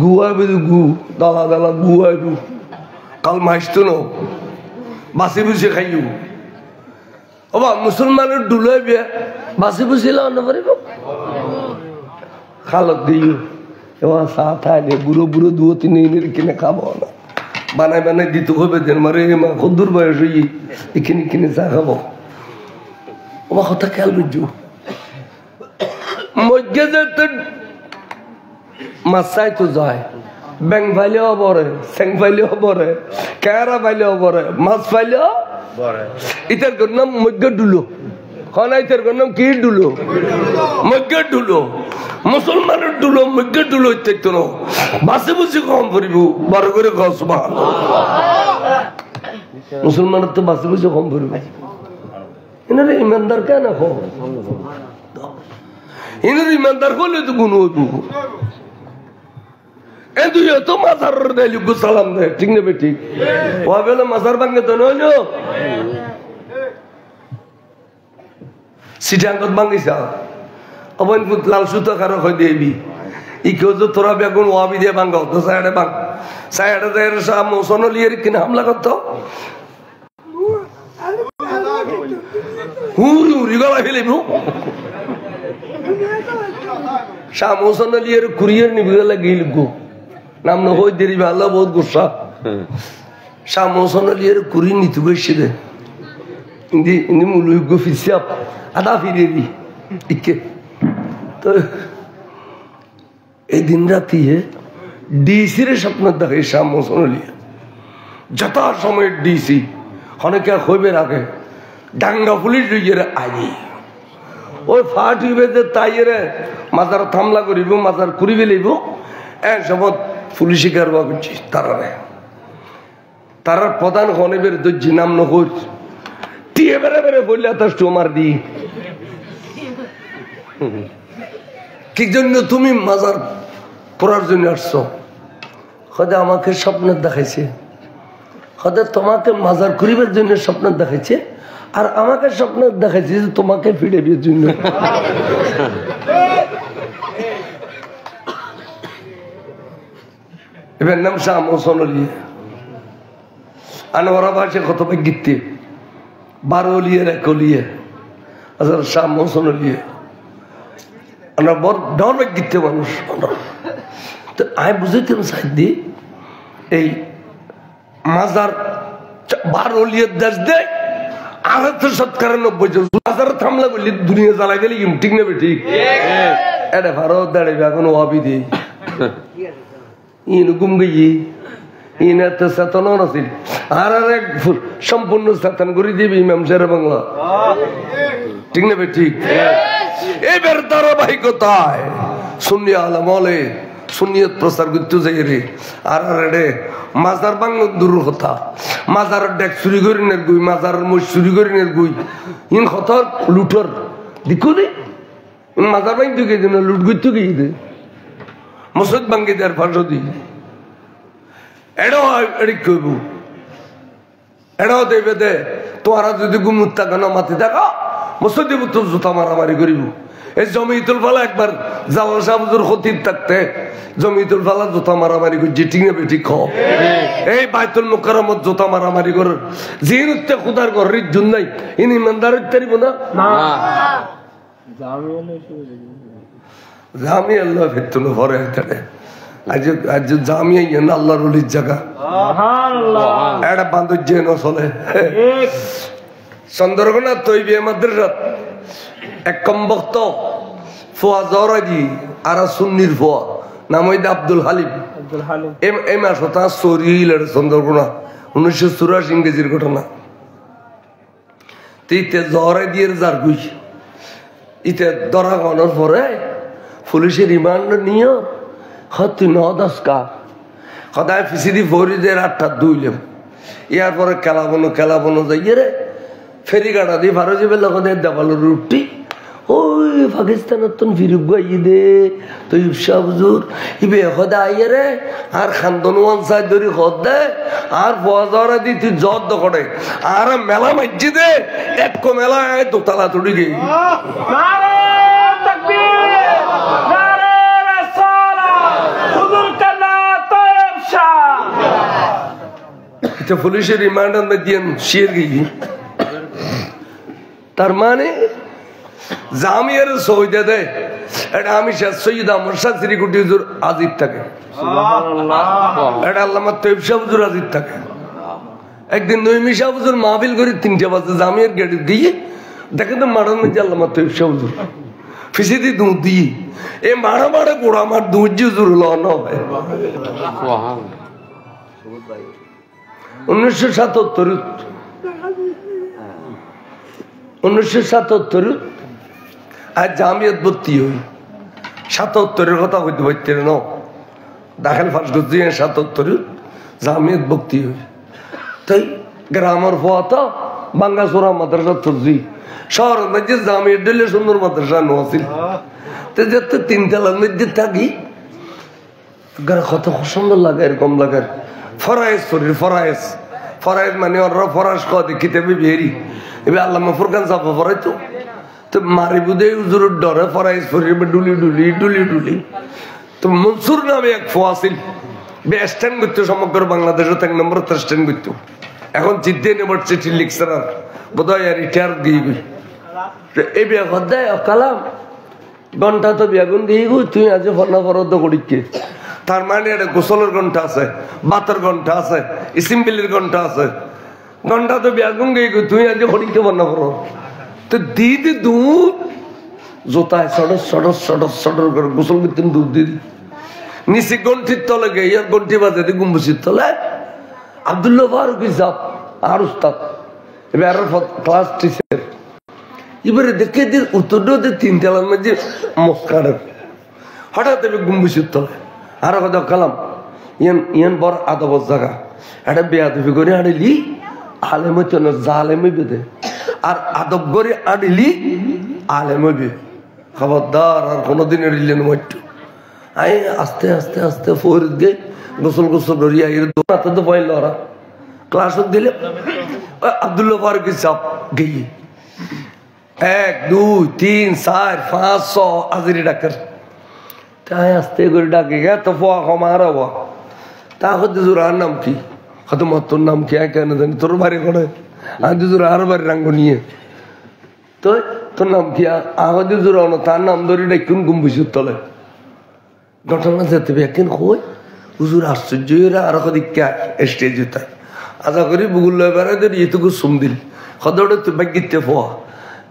Speaker 1: গুয়াবি গু দালা দালা গুয়াবি কলমা আসতো না বাসে বসে খাইও ওবা মুসলমানের ডুলাইবে বাসে বসে লাগান পারিব খালত দিও এবার চা খাই বুড়ো বুড়ো দুয়ো তিন কিনে খাবো না বানাই বানাই দিতে হবে দেন মারে মা কদ্দুর বয়স হই এখানে কিনে চা খাবো ওবা কথা খেয়াল বুঝছো মাছাই তো যায় ব্যাং ফাইলেও বরে স্যাং ফাইলেও বরে কেরা ফাইলেও বরে মাছ ফাইলেও ইতার নাম মধ্য ডুলো খানা ইতার নাম কি ডুলো মধ্য ডুলো মুসলমানের ডুলো মধ্য ডুলো ইত্যাদি না বাসে বসে কম পড়িব বড় করে কস মুসলমানের তো বাসে বসে কম পড়িব এনারে ইমানদার কেন কম ইনের ইমানদার হলে তো গুণ হইব এ তুই তো মাজার দেয় সালাম দেয় ঠিক নেবে ঠিক ও বেলা মাজার ভাঙ্গে তো নইল সিটাঙ্গত ভাঙ্গিসা অবৈন লাল সুতো কারো হয়ে দিবি ই কেউ তো তোরা বেগুন ওয়াবি দিয়ে ভাঙ্গ তো সাইডে ভাঙ সাইডে দেয় সাহ মৌসন লিয়ে কিনে হামলা করতো হুরি হুরি গলা ফেলিব শাহ মৌসন লিয়ে কুরিয়ার নিবি গিল গো নাম না হই দেরি ভালো বহুত গুসা শাহ মৌসন লিয়ে কুরি নিতে বসে দে ইন্দি ইন্দি মুলুই গো ফিসাপ আদা ফিরে দি ইকে তো এই দিন রাতি ডিসি রে স্বপ্ন দেখে শাহ মৌসন লিয়ে যথা সময় ডিসি অনেকে হইবে রাখে ডাঙ্গা পুলিশ লইয়ে আই ওই ফাট হইবে যে তাই রে মাজার থামলা করিব মাজার করি ফেলিব এক সময় পুলিশে কারবা করছি তারার প্রধান হনেবের দর্জি নাম নহর টিয়ে বেড়ে বেড়ে বললে তার স্টোমার দি কি জন্য তুমি মাজার করার জন্য আসছো হয়তো আমাকে স্বপ্ন দেখাইছে হয়তো তোমাকে মাজার করিবার জন্য স্বপ্ন দেখাইছে আর আমাকে স্বপ্ন দেখাইছে যে তোমাকে ফিরে বিয়ের জন্য এবার নাম শাহ মৌসন লিয়ে আনোয়ারা ভাষে কত গীতে 12 লিয়ে 1 লিয়ে আচ্ছা শাহ মৌসন লিয়ে আমরা বড় ডর গীতে মানুষ তো আমি বুঝাইতাম সাইদি এই মাজার 12 লিয়ে দেশ দেয় আর তো 97 জন হাজার থামলা বললি দুনিয়া জ্বালাই গেলি ঠিক নেবে ঠিক এটা ভারত দাঁড়াবে এখন ওয়াবি দিই ইন গুম গিয়ে ইনে তো চেতনও নাছিল আর এক সম্পূর্ণ চেতন করে দিবি ইমাম শের বাংলা ঠিক নেবে ঠিক এবার ধারাবাহিকতায় সুন্নি আলম হলে সুন্নিয়ত প্রচার করতে যাই রে আর রে মাজার বাংলা দূর কথা মাজার ডেক চুরি করি নে গুই মাজার মই চুরি করি নে গুই ইন খতর লুটর দেখো নি মাজার বাং তুই দিন লুট করতে গিয়ে দে মসজিদ ভাঙ্গি দেয়ার ফাঁসো দি এটাও এড়ি কইব এটাও দেবে দে তোরা যদি গুমুত্তা কেন মাতি দেখা মসজিদে তো জুতা মারামারি করিব এই জমিতুল ফালা একবার জালাল শাহ হুজুর খতিব থাকতে জমিতুল ফালা জোতা মারামারি করছে ঠিক না বেঠিক এই বাইতুল মুকাররমত জোতা মারামারি করে জিন উত্তে খুদার ঘরের জন্য নাই ইন ইমানদার তারিব না জামিয়া আল্লাহ ফেতুন ভরে তারে আজ আজ জামিয়া ইন আল্লাহর ওলির জায়গা সুবহানাল্লাহ এটা বান্দর জেন চলে চন্দ্রকোনা তৈবে মাদ্রাসা এক কমবক্ত ফুয়া জরাজি আর সুন্নির ফুয়া নাম হইতে আব্দুল হালিম এই মাস তার শরীর চন্দ্রকোনা 1984 ইংরেজির ঘটনা ইতে জরে দিয়ে যার গুই ইতে ধরা গানোর পরে পুলিশের রিমান্ড নিয়ে হতি 9-10 সদায় ফিসিদি ফরিদের 8টা দুইলেম ইয়ার পরে কেলাবনো যাইয়ে রে ফেরি গাড়া দিয়ে ভারো যাবে লগদের দেবালো রুটি ওই পাকিস্তানের তো ফিরুক গাই দে তো ইফসা হুজুর ইবে হদা আইয়ে রে আর খান্দন ওয়ান সাইড ধরি হদ দে আর বাজারে দি তুই জদ করে আর মেলা মাইজি দে এক কো মেলা দোতলা তুড়ি গই নারে তাকবীর নারে রাসালাত হুজুর কানা তো ইফসা এটা পুলিশের রিমান্ড না দিয়েন শের গই তার মানে জামিয়ার সৌদে দে এটা আমি সৈয়দ আহমদ শাহ শ্রীকুটি হুজুর আজিদ থাকে এটা আল্লামা তৈব শাহ হুজুর আজিদ থাকে একদিন নইমি শাহ হুজুর মাহফিল করে 3টা বাজে জামিয়ার গেটে দিয়ে দেখে তো মারার মধ্যে আল্লামা তৈব শাহ হুজুর ফিসে দিয়ে দুধ দিয়ে এই মারা গোড়া আমার দুধ হুজুর হলো না হয় 1977 আর জামিয়াত ভর্তি হই 77-এর কথা হইতে পারতেন না দাখিল ফাঁস করছি 77 জামিয়াত ভর্তি হই তাই গ্রামের হওয়া তো বাঙ্গাসোরা মাদ্রাসা তুলছি শহরের মধ্যে জামিয়াত দিলে সুন্দর মাদ্রাসা নছিল তো যেতে 3 তলার মধ্যে থাকি কত সুন্দর লাগে এরকম লাগার ফরায়েজ শরীর ফরায়েজ মানে ওরা ফরাস কদে কিতাবে বেরি এবার আল্লামা ফুরকান সাফা ফরাইতো তো মারি বুধে হুজুর ডরে ফরাইজ শরীর ডুলি তো মনসুর নামে এক ফোয়াছিল বে স্ট্যান্ড করতো সমগ্র বাংলাদেশে 1 নম্বর স্ট্যান্ড করতো এখন জিদ্দে ইউনিভার্সিটির লেকচারার বোধহয় রিটায়ার দিয়ে গই এই বিয়া দেয় কালাম ঘন্টা তো বিয়াগুন দিয়ে গই তুই আজ ফনা ফরদ করিকে তার মানে একটা গোসলের ঘন্টা আছে বাতের ঘন্টা আছে ইসিমবিলির ঘন্টা আছে ঘন্টা তো বিয়াগুন গই তুই আজ করিকে ফনা ফরদ তো দিদি দুধ জোতায় সডর করে গোসল করতেন দুধ দিদি নিচে গন্ঠির তলে গে ইয়ার গন্ঠি বাজে গুম্বুসির তলে আব্দুল্লাহ ফারুক সাহেব আর উস্তাদ এবার ক্লাস টিচার এবারে দেখে দিন উত্তর 3 তলার মধ্যে মস্কারের হঠাৎ এবার গুম্বুসির তলে আর কথা কালাম ইয়ান বড় আদবর জায়গা এটা বেয়াদবি করে আনিলি আলেম হইতো না জালেম হইবে দে আর আদব করে আনিলি আলেম হইবে খবরদার আর কোনোদিন এড়িলেন মইটু আই আস্তে আস্তে আস্তে ফরিদ গে গোসল করিয়া এর দোকাতে তো পয়ল ওরা ক্লাস দিলে আব্দুল্লাহ ফারুক সাহেব গিয়ে 1 2 3 4 5 6 হাজিরি ডাকার তাই আস্তে করে ডাকে গে তো ফোয়া কমার হওয়া তা হতে জোরার নাম কি হয়তো তোর নাম কি কেন জানি তোর বাড়ি করে আজ জোর আর বাড়ি রাঙ্গ নিয়ে তো তোর নাম কি আহদি জোরানো তার নাম ধরে ডাকুন গুম্বুসির তলে ঘটনা যেতে একদিন কই হুজুর আশ্চর্য আর দীক্ষা স্টেজ তাই আশা করি বুগুল বেড়াই ধরি এটুকু সুম দিল সদরে তুই বাগিতে ফোয়া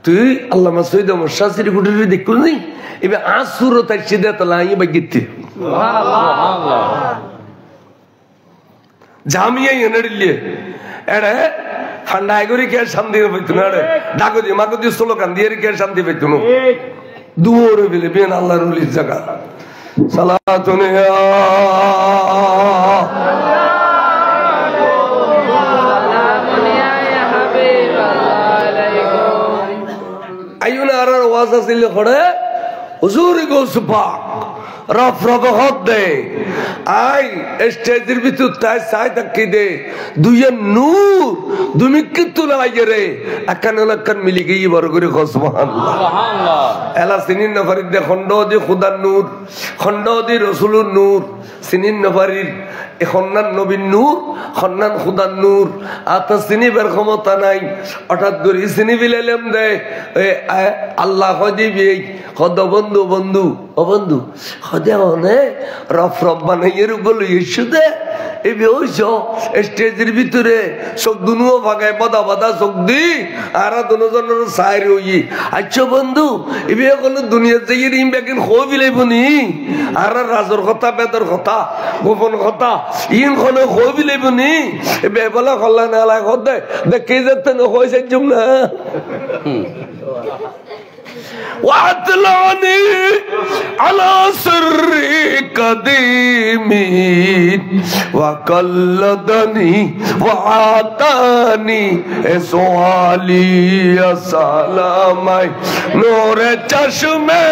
Speaker 1: তুই আল্লামা সৈয়দ আহমদ শাহ শ্রীকুটি দেখুন নি এবার আজ সুরত আসছে দে তাহলে আমি বাগিতে জামিয়া এনেড়িলে এড়ে ঠান্ডায় করে কে শান্তি পাইতো না এড়ে ডাকো দিয়ে মাকো দিয়ে স্লোগান দিয়ে কে শান্তি পাইতো না দুয়ারে বেলে বেন আল্লাহর ওলির জায়গা সালাতুন আইউনা আর ওয়াজ আসিল করে হুজুর গো সুপাক রফ রফ হদ দে আই স্টেজের ভিতর তাই সাই থাকি দে দুইয়ের নূর তুমি কিন্তু লাগে রে একান এলাকান মিলি গিয়ে বড় করে সুবহানাল্লাহ এলা সিনিন নফারির দে খন্ড দি খুদার নূর খন্ড দি রসুলুর নূর সিনিন নফারির এ খন্নান নবীর নূর খন্নান খুদার নূর আতা সিনিবের ক্ষমতা নাই হঠাৎ করে সিনি বিলাইলাম দে আল্লাহ দিবি হদ বন্ধু বন্ধু ও বন্ধু হদে অনেক রফ রফ বানাইয়ের বলো ইস্যু দে এই বেহস স্টেজের ভিতরে চোখ দুনুও ভাগায় বাদা বাদা চোখ দি আর দুজনের সাইর হই আচ্ছা বন্ধু এবে কোনো দুনিয়ার যাই রিম বেকিন খো বিলাইব নি আর রাজর কথা বেদর কথা গোপন কথা ইন খনে খো বিলাইব নি এবে বলা কল্লা না লাই হদে দেখে যেতে না হইছে জুম না وأطلعني على سر قديمي وقلدني وعاتاني سؤالي يا سلامي نور چشمه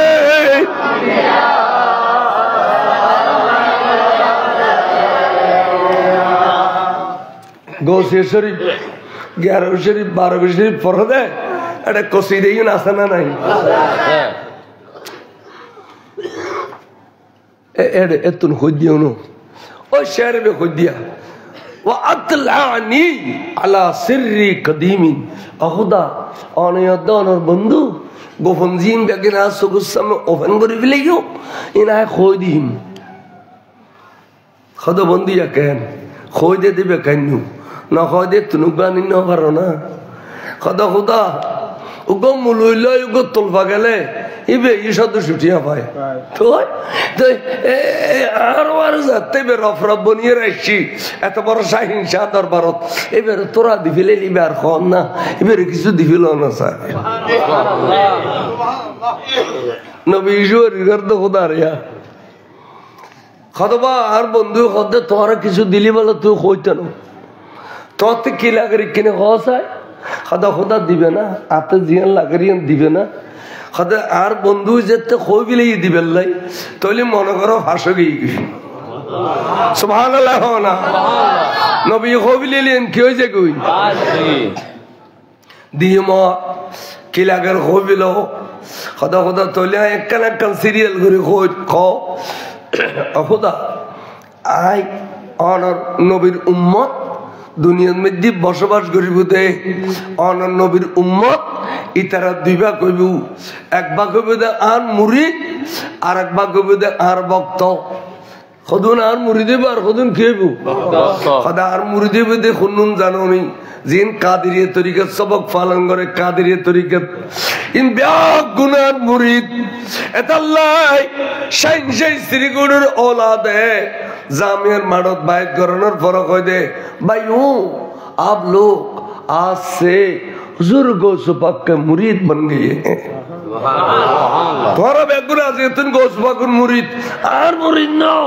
Speaker 1: গোসে শরীফ 11 শরীফ 12 শরীফ পড়ে দেয় এটা কসিদেই আছে না নাই এতুন খুদিও নো ও শেরবে খুদিয়া ওয়াতলানি আলা সিররি কদিমি আহুদা অনিয়দনর বন্ধু গোপন জিন বেগিনা সুগুসাম ওপেন করে ফেলিও ইনা খুদিম খদ বন্দিয়া কেন খুদে দিবে কেন না খুদে তুনুবানি না পারো না খদ খুদা উগো মুলইলে উগো তলফা গেলে ইবে ইসাদ ছুটিয়া পায় তো আর যাতে বে রফ রফ বনিয়ে রাখছি এত বড় শাহিন শাহ দরবারত এবারে তোরা দিফিলে নিবে আর কম না এবারে কিছু দিফিল না স্যার নবী ঈশ্বর তো খোদা রিয়া খদবা আর বন্ধু খদে তোরা কিছু দিলি বলে তুই কইতে না তোতে কি লাগে কিনে খাওয়া খাদা খোদা দিবে না আতে জিয়ান লাগরিয়ান দিবে না খাদা আর বন্ধু যেতে খই বিলেই দিবেন লাই তাহলে মনে করো হাসো গিয়ে গেছি সুবহানাল্লাহ না নবী খই বিলেলেন কি হয়েছে কই দিম কি লাগার খই বিল খাদা খোদা তাহলে একখান একখান সিরিয়াল করে খই খাও খোদা আই অনর নবীর উম্মত দুনিয়ার মধ্যে বসবাস করিব দে অনর নবীর উম্মত ইতারা দুই ভাগ হইব এক ভাগ হইব দে আর মুরিদ আর এক ভাগ হইব দে আর ভক্ত কদুন আর মুরিদ হইব আর কদুন কি হইব খোদা আর মুরিদ হইব দে খুনুন জানো নি জিন কাদেরিয়া তরিকত সবক পালন করে কাদেরিয়া তরিকত ইন ব্যাগ গুনার মুরিদ এতাল্লাহ শাইন শাই শ্রীগুরুর औलाद है জামিয়ার মাডত বাইত করানোর ফরক হয় দে भाई हूँ आप लोग आज से हुजूर गौस पाक के मुरीद बन गए हैं তোরা বেগুনা আছে তুমি গৌস পাকের মুরিদ আর মুরিদ নাও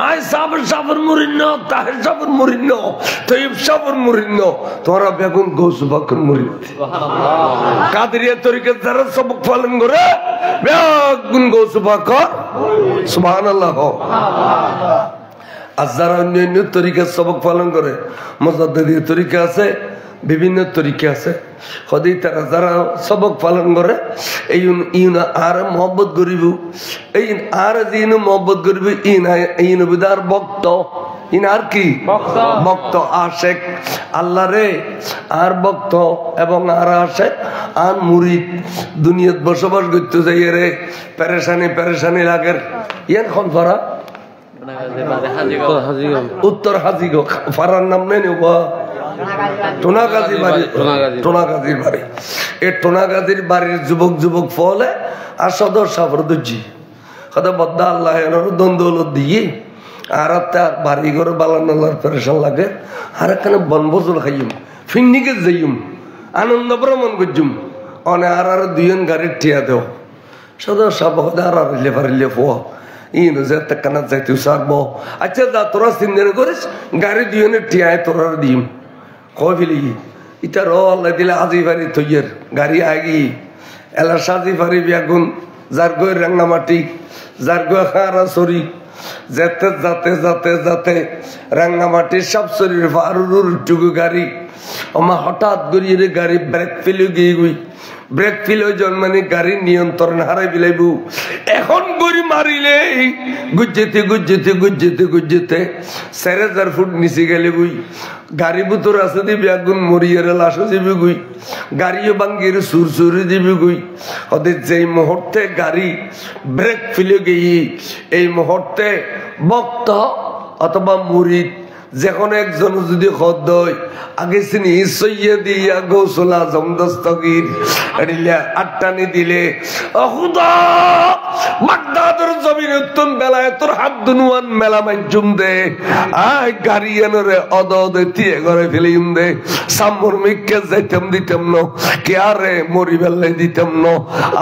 Speaker 1: আই সাবর মুরিদ নাও তাহের সাবর মুরিদ নাও তৈব সাবর মুরিদ নাও তোরা বেগুন গৌস পাকের মুরিদ সুবহানাল্লাহ কাদেরিয়া তরিকত যারা সবক পালন করে বেগুন গৌস পাকের সুবহানাল্লাহ সুবহানাল্লাহ আর যারা অন্যান্য তরিকার সবক পালন করে মুজাদ্দিদি তরিকা আছে বিভিন্ন তরিকা আছে সদি তারা যারা সবক পালন করে এই ইন আর মহব্বত করিব এই আর যিন মহব্বত করিব ইন বিদার ভক্ত ইন আর কি ভক্ত আশেক আল্লাহ রে আর ভক্ত এবং আর আশেক আর মুরিদ দুনিয়াত বসবাস করতে যাই রে পেরেশানি লাগের ইয়ান খন ফরা উত্তর হাজিগো ফারার নাম নেই টোনাগাজির বাড়ি এই টোনাগাজির বাড়ির যুবক ফলে আর সদর সাফর দর্জি কথা বদ্দা আল্লাহ দ্বন্দ্ব দিয়ে আর বাড়ি ঘরে বালানার পেরেশান লাগে আর এখানে বনভোজন খাইম ফিন্নিকে যাইম আনন্দ ভ্রমণ করছুম অনে আর দুইজন গাড়ির টিয়া দেও সদর সাফর আর পারিলে ফোয়া ইন যেতে কানা যাইতে সারবো আচ্ছা যা তোরা চিন্তা করিস গাড়ি দুজনে টিয়ায় তোরা দিম কয় ফেলি ইটা র আল্লাহ দিলে আজি পারি তৈয়ের গাড়ি আগি এলা সাজি পারি বেগুন যার গয়ে রাঙ্গামাটি, যার গয়ে খারাছড়ি, যেতে যাতে যাতে যাতে রাঙ্গামাটির সব শরীর ফারুর টুকু গাড়ি আমার হঠাৎ গড়িয়ে গাড়ি ব্রেক ফেলে গিয়ে গুই ব্রেক ফেলে জন্মানি গাড়ির নিয়ন্ত্রণ হারাই বিলাইব। এখন গড়ি মারিলে গুজ্জেতে গুজ্জেতে গুজ্জেতে গুজ্জেতে 4000 ফুট নিচে গেলে গুই গাড়ি বুতর আছে দিবি আগুন মরিয়ার লাশও দিবি গুই গাড়িও বাঙ্গির সুর সুরে দিবি গুই। ওদের যেই মুহূর্তে গাড়ি ব্রেক ফেলে গিয়ে এই মুহূর্তে ভক্ত অথবা মুরিদ যে কোনো একজন যদি খদ আগে চিনি সৈয়দি গৌসুল আজম দস্তগীর আটটানি দিলে বাগদাদের জমিন উত্তম বেলায় তোর হাত দুনুয়ান মেলা মাইজুম দে আয় গাড়িয়ানরে অদে তিয়ে ঘরে ফেলিম দে সামর মিককে যাইতাম দিতাম ন কে আরে মরি বেলে দিতাম ন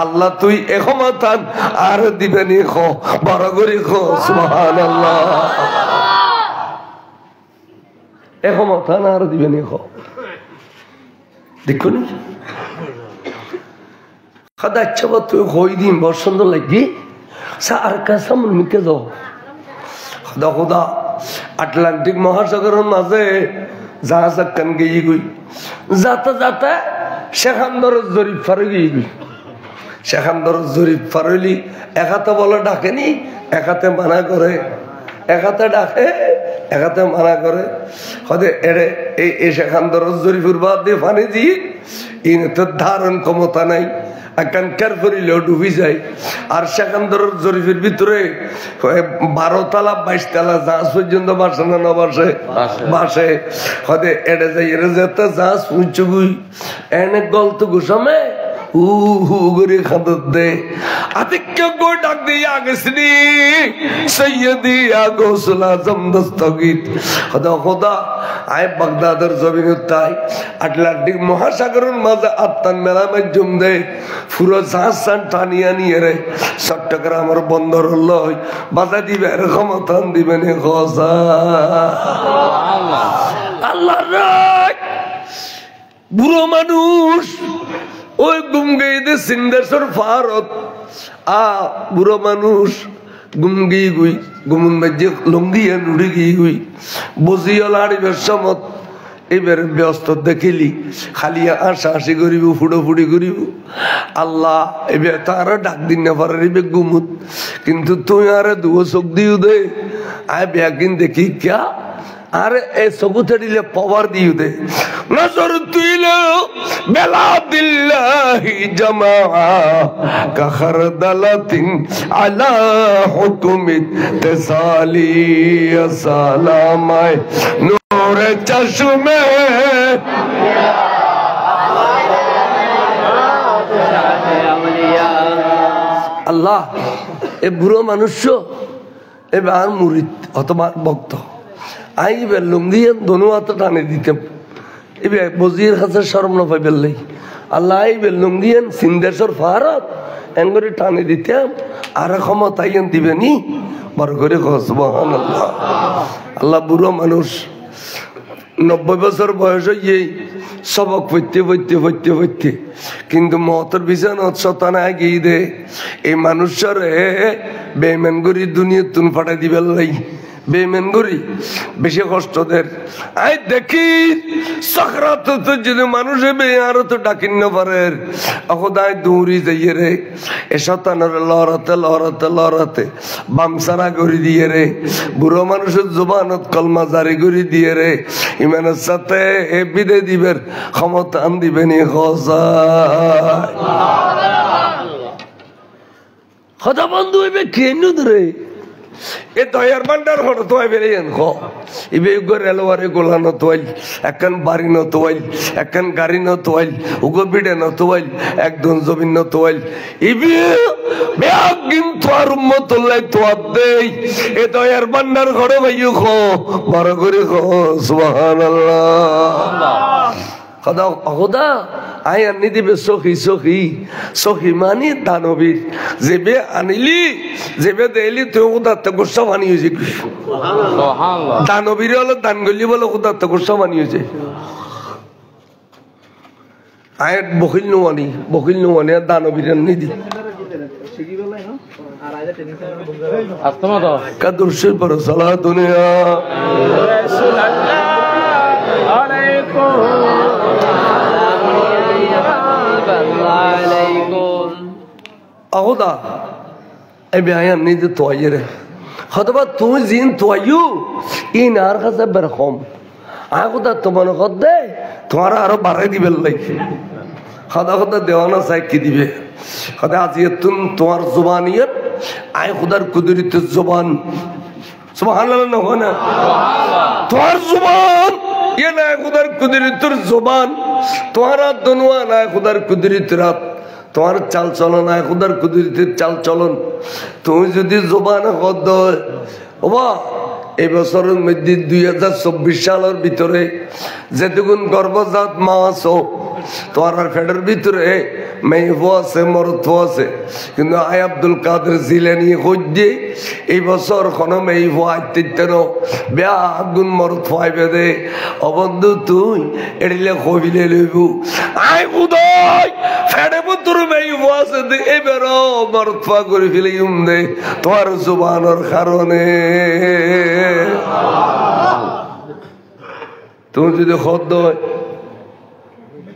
Speaker 1: আল্লাহ তুই এখমাতান আর দিবেনি খ বড় করে খ সুবহানাল্লাহ এখমাতান আর দিবেনি খ দেখুন খাদা আচ্ছা বা তুই হই দিন বড় সুন্দর লাগি আর কাছে মিকে যাও খোদা খোদা আটলান্টিক মহাসাগরের মাঝে জাহাজ কান গিয়ে গুই যাতে যাতে সেখানদর জরিপ ফারে গিয়ে গুই সেখানদর জরিপ ফারলি এক হাতে বলে ডাকেনি এক হাতে মানা করে এক হাতে ডাকে এক হাতে মানা করে হদে এড়ে এই সেখানদর জরিপুর বাদ দিয়ে ফানি দিয়ে ইন তো ধারণ ক্ষমতা নাই এখানকার করিলেও ডুবি যায়। আর সেখানদর জরিফের ভিতরে 12 তালা 22 তালা জাহাজ পর্যন্ত বাসে না না বাসে বাসে হদে এড়ে যাই এড়ে যেতে জাহাজ পুঁচুগুই এনে গলত গুসামে হু হু করে খাদত দে আতিক্য গো ডাক দিয়ে আগেসনি সৈয়দি গৌসুল আজম দস্তগীর খোদা খোদা আয় বাগদাদের জমিন তাই আটলান্টিক মহাসাগরের মাঝে আত্মান মেলা মাধ্যম দে পুরো জাহাজ সান টানিয়া নিয়ে রে চট্টগ্রামের বন্দর লয় বাধা দিবে ক্ষমতান দিবে নে খোসা আল্লাহ রায় বুড়ো মানুষ ওই গুমগেইদে সিন্দেশ্বর ফারত বুড়ো মানুষ গুমগি গুই গুমুন মাঝে লঙ্গিয়া নুড়ি গিয়ে গুই বসিয়াল আড়িবের সমত এবার ব্যস্ত দেখিলি খালি আশা হাসি করিব ফুটো ফুটি করিব আল্লাহ এবার তারা ডাক দিন না পারে গুমুত কিন্তু তুই আরে দুয়ো চোখ দিও দে আয় ব্যাগিন দেখি ক্যা আরে এ সগুতে দিলে পাওয়ার দিও দে নজর তুইলো বেলা দিল্লাহি জামা কাখর দালাতিন আলা হুকুমিত তেসালি সালামায় নূরে চশমে আল্লাহ এ বুড়ো মানুষ এবার মুরিদ অথবা ভক্ত আইবে লুঙ্গি দোনো হাত টানে দিতাম এবার বজির কাছে শরম না পাইবে লাই আল্লাহ আইবে লুঙ্গি সিন্দেশ্বর ফারত এঙ্গরে টানে দিতাম আর ক্ষমতা দিবে নি বড় করে সুবহানাল্লাহ। আল্লাহ বুড়ো মানুষ 90 বছর বয়স হয়ে সবক পড়তে পড়তে পড়তে পড়তে কিন্তু মতের বিছানত শতানা গিয়ে দে এই মানুষরে বেইমান করি দুনিয়া তুন ফাটাই দিবে লাই বেইমান করি বেশি কষ্ট দের আই দেখি সাকরাত তো যদি মানুষে বেয়ার তো ডাকিন না পারে অখদায় দৌড়ি যাইয়ে রে এ শতানের লড়াতে লড়াতে লড়াতে বামসারা করে দিয়ে রে বুড়ো মানুষের জবানত কলমা জারি করে দিয়ে রে ইমানের সাথে এ বিদে দিবের ক্ষমতা আন দিবেনি খোদা বন্ধু এবে কেন রে এ দয়ার ভান্ডার হলো তো বেরিয়েন খ ইবে রেলওয়ারে গোলা নতোয়াইল একখান বাড়ি নতোয়াইল একখান গাড়ি নতোয়াইল উগো বিড়ে নতোয়াইল একদম জমিন নতোয়াইল ইবে বেআগিন তোর উম্মতুল্লাহ তোয়াদ দেই এ দয়ার ভান্ডার ঘরে ভাইও খ বড় করে খ সুবহানাল্লাহ। খোদা খোদা আই আনি দিবে সখী সখী সখী মানি দানবীর যেবে আনিলি যেবে দেলি তুই উদাত্ত গোসা বানি হয়েছে দানবীর হলো দান গলি বলে উদাত্ত গোসা বানি হয়েছে আয় বকিল নোয়ানি আর দানবীর নিদি কাদুরশির পর সালাত দুনিয়া আহুদা এই বেয়ান নিজে তোয়াইরে হতবা তুই জিন তোয়াইউ ইন আর কাছে বেরকম আহুদা তোমার কদে তোমার আরো বাড়াই দিবে লাগে খদা খদা দেওয়ানা চাই কি দিবে খদা আজি তুম তোমার জবানিয়ত আয় খুদার কুদরত জবান সুবহানাল্লাহ না হয় না তোমার জবান ये ना खुदार कुदरत जुबान तुम्हारा दुनिया ना खुदार कुदरत रात तुम्हार चाल चलन ना खुदार कुदरत चाल चलन तुम যদি জবান কদ ওবা এই বছরের মধ্যে 2024 সালের ভিতরে যেটুকুন গর্ভজাত মা আছো তোমার ফেডার ভিতরে মেয়ে আছে মরদ আছে কিন্তু আই আব্দুল কাদের জিলানী কইদে এই বছর কোন মেয়ে আইতেন বেয়া আগুন মরদ পাইবে দে অবন্ধু তুই এড়িলে কবিলে লইব আই খুদাই ফেডে পুত্র মেয়ে আছে দে এবার মরদ পা করে ফেলিম দে তোমার জবানের কারণে তুমি যদি খদ হয়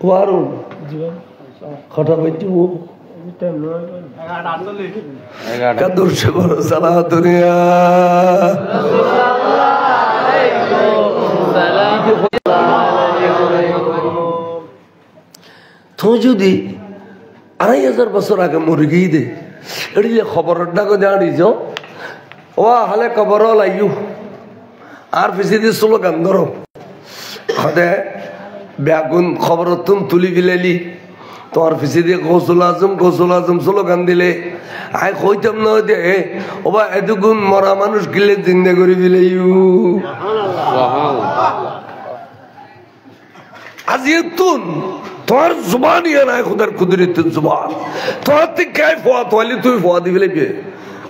Speaker 1: ওয়ারুন খটা বইতি ও কাদুর সে বড় সালাত দুনিয়া তুমি যদি 2500 বছর আগে মরে গিয়ে দে এড়িলে খবরের ডাকে জানিছ ও হালে খবর লাইয়ু আর পিছিয়ে দিয়ে স্লোগান ধরো হদে বেগুন খবর তুম তুলি বিলেলি তোমার পিছিয়ে দিয়ে গৌসুল আজম স্লোগান দিলে আই কইতাম না দে ওবা এতগুণ মরা মানুষ গিলে জিন্দা করে বিলেইউ আজি তুন তোমার জবান ইয়া না খুদার কুদরত জবান তোমার তে কে ফোয়া তোয়ালি তুই ফোয়া দিলে বে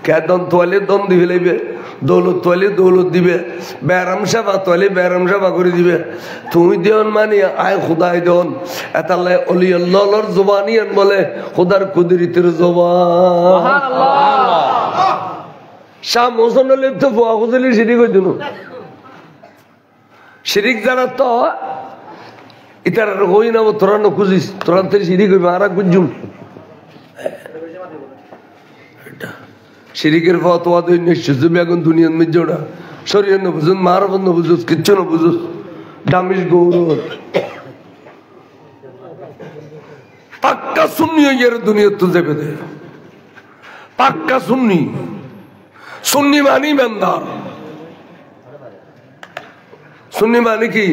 Speaker 1: কে দন তোয়ালি দন দিলে বে দৌলত তোয়ালি দৌলত দিবে ব্যারাম সেবা তোয়ালি ব্যারাম সেবা করে দিবে তুমি দেন মানে আয় খুদাই দেন এতালে অলি আল্লাহর জবানিয়ান বলে খুদার কুদরতের জবান শাহ মোহসেন আলী তো ফোয়া খুদলি শিরিক হইতো না শিরিক যারা তো ইতার কই না তোরা না খুঁজিস তোরা তো শিরিক হইবে আর গুজুম শিরিকের ফতোয়া দই নিশ্চিত বেগুন দুনিয়ার মধ্যে ওটা শরীর না বুঝুন মারবন না বুঝুস কিচ্ছু না বুঝুস ডামিস গৌরব পাক্কা সুন্নি হইয়ার দুনিয়ার তো যাবে দে পাক্কা সুন্নি সুন্নি মানি ইমানদার সুন্নি মানে কি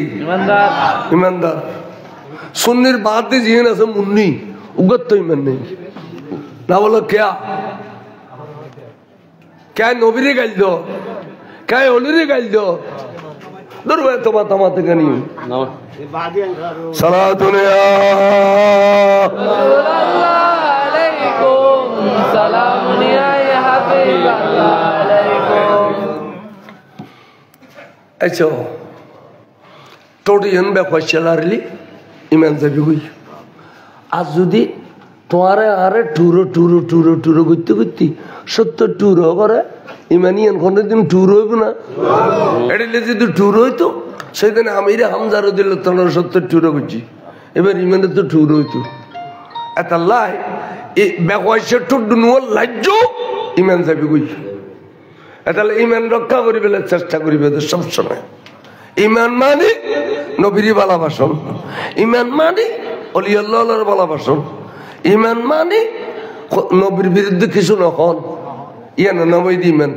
Speaker 1: ইমানদার সুন্নির বাদ দিয়ে জিন আছে মুন্নি উগত তো ইমান নেই না বলো क्या क्या नबीरे गाल दो क्या ओलिरे गाल दो दुर्बे तमाते गनी सलातुनिया अलैकुम सलामुनिया या हबीब अल्लाह अलैकुम अच्छा टोटियन बे क्वेश्चनरली ईमान जाबि गई आज যদি তোমারে আরে টুরো করতে 70 টুরো করে ইমানিয়ান কোনদিন টুর হইব না এডিলে যদি টুর হইতো সেদিন আমিরে হামজারও দিল তোর 70 টুরো করছি এবার ইমানে তো টুর হইতো এতাল্লাহ এই বেকওয়াইছে টুডুনুল লাজ্জ ইমান যাবি কই এতালে ইমান রক্ষা করিবেলে চেষ্টা করিবে সব সময় ইমান মানে নবীর ভালোবাসন ইমান মানে ওলি আল্লাহর ভালোবাসন ইমান মানে নবীর বিরুদ্ধে কিছু নখন ইয়া না নবী ইমান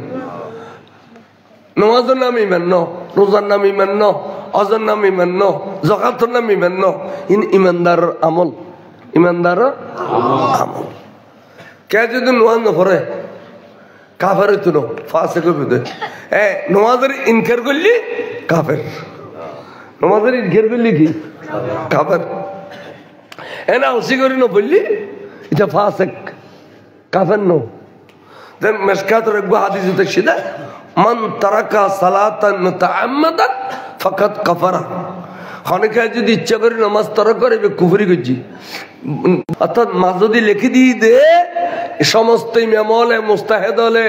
Speaker 1: নামাজের নাম ইমান ন রোজার নাম ইমান ন অজর নাম ইমান ন যাকাতের নাম ইমান ন ইমানদার আমল ইমানদার আমল কে যদি নামাজ না পড়ে কাফের হইতো না ফাসিক হইতো নামাজের ইনকার করলি কাফের নামাজের ইনকার করলি কি কাফের এনা অস্বীকার না বললি এটা ফাসিক কাফের নো দেন মিশকাতের এক হাদিস দেখছি না মান তারাকা সালাতান মুতাআম্মাদান ফাকাদ কাফারা অনেকে যদি ইচ্ছা করে নামাজ তরক করে কুফরি করছি অর্থাৎ মা যদি লিখে দিয়ে দে সমস্ত ইমাম হলে মুস্তাহিদ হলে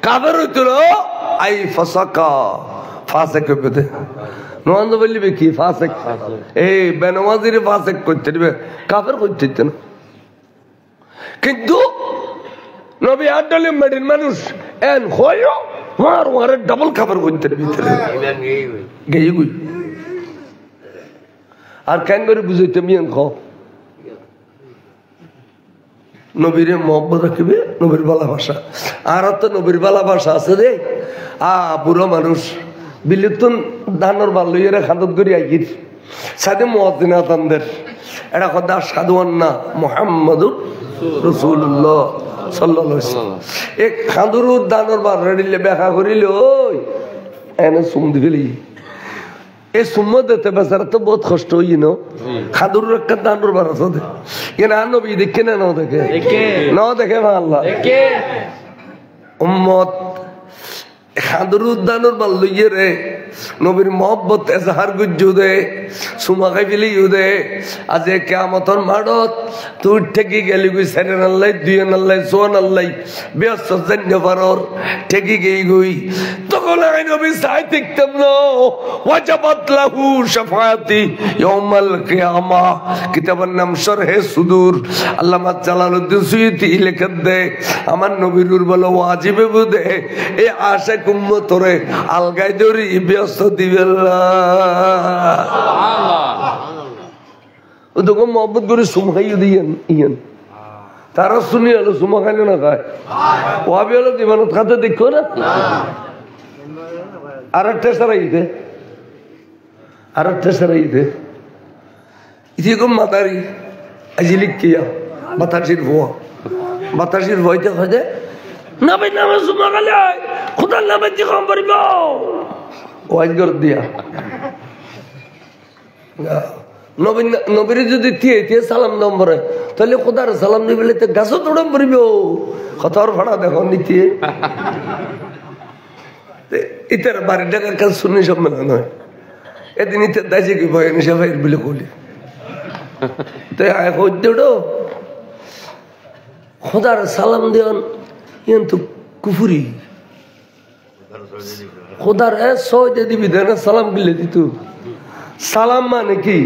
Speaker 1: কাফের হইছিল আই ফাসাকা ফাসেক হইবে নন্দ বলবে কি ফাসেক এই বেনামাজির ফাসেক করতে দিবে কাফের করতে দিত না কিন্তু নবী আদলে মেডিন মানুষ এন হয়ো মার ডাবল কাফের করতে ভিতরে গেই গই আর কেন করে বুঝাইতে মিয়ান খাও নবীরে মহব্বত রাখবে নবীর ভালোবাসা আর তো নবীর ভালোবাসা আছে রে বুড়ো মানুষ বিলুপ্তন ধানের বাল লইয়ারে খাদত করি আইকির সাথে মুয়াজ্জিনা তানদের এটা কথা সাধু আন্না মুহাম্মাদুর রাসূলুল্লাহ সাল্লাল্লাহু আলাইহি ওয়াসাল্লাম এক খাদুরু ধানের বাল রেডিলে ব্যাখ্যা করিল ওই এনে সুম দিবলি এই সুম্মত দিতে বেচারা তো বহুত কষ্ট হই না খাদুর একটা ধানের বাল আছে এ না নবী দেখে না দেখে দেখে না আল্লাহ দেখে উম্মত খাদুর উদ্যানোর বাল লইয়ে রে নবীর মহব্বত এজাহার গুজ্জু দে সুমা খাই ফেলি দে আজ কিয়ামতের মাঠত তুই ঠেকি গেলি গুই সাড়ে নাল্লাই দুই নাল্লাই সোয়া নাল্লাই ব্যস্ত জান্য পারর ঠেকি গেই গুই তখন আমি নবী সাই দেখতাম না ওয়াজাবাত লাহু শাফাআতি ইয়াউমাল কিয়ামা কিতাবের নাম শরহে সুদূর আল্লামা জালালউদ্দিন সুয়ুতি লিখে দে আমার নবীর বলে ওয়াজিবে বুদে এই আশিক উম্মত রে আলগাই দরি ব্যস্ত দিবে সুবহানাল্লাহ ওদকে মোহাম্মদ করে সুম খাইয়ে দিয়েন ইয়েন তারা শুনি হলো সুমা খাইলে না খায় ওয়াবি হলো জীবনত খাতে দেখো না আর একটা সারাইতে ইতি কম মাতারি আজিলিক কিয়া বাতাসির ভয়তে খাইতে নবীর নামে সুমা খাইলে খুদার নামে কি কম পারিব ওয়াজ করে দিয়া নবীর যদি থিয়ে সালাম দম ভরে তাহলে খোদার সালাম দিবলে তো গাছও তোড়ম পড়িব কথার ভাড়া দেখো নিতে ইতার বাড়ির টাকার কাজ শুনি সম্মেলন হয় এদিন ইতার দাইছে কি ভয় নিশা ভাই বলে কলি তাই খোদার সালাম দেন ইয়ান তো কুফুরি খোদার সহজে দিবি দেন সালাম দিলে দিত সালাম মানে কি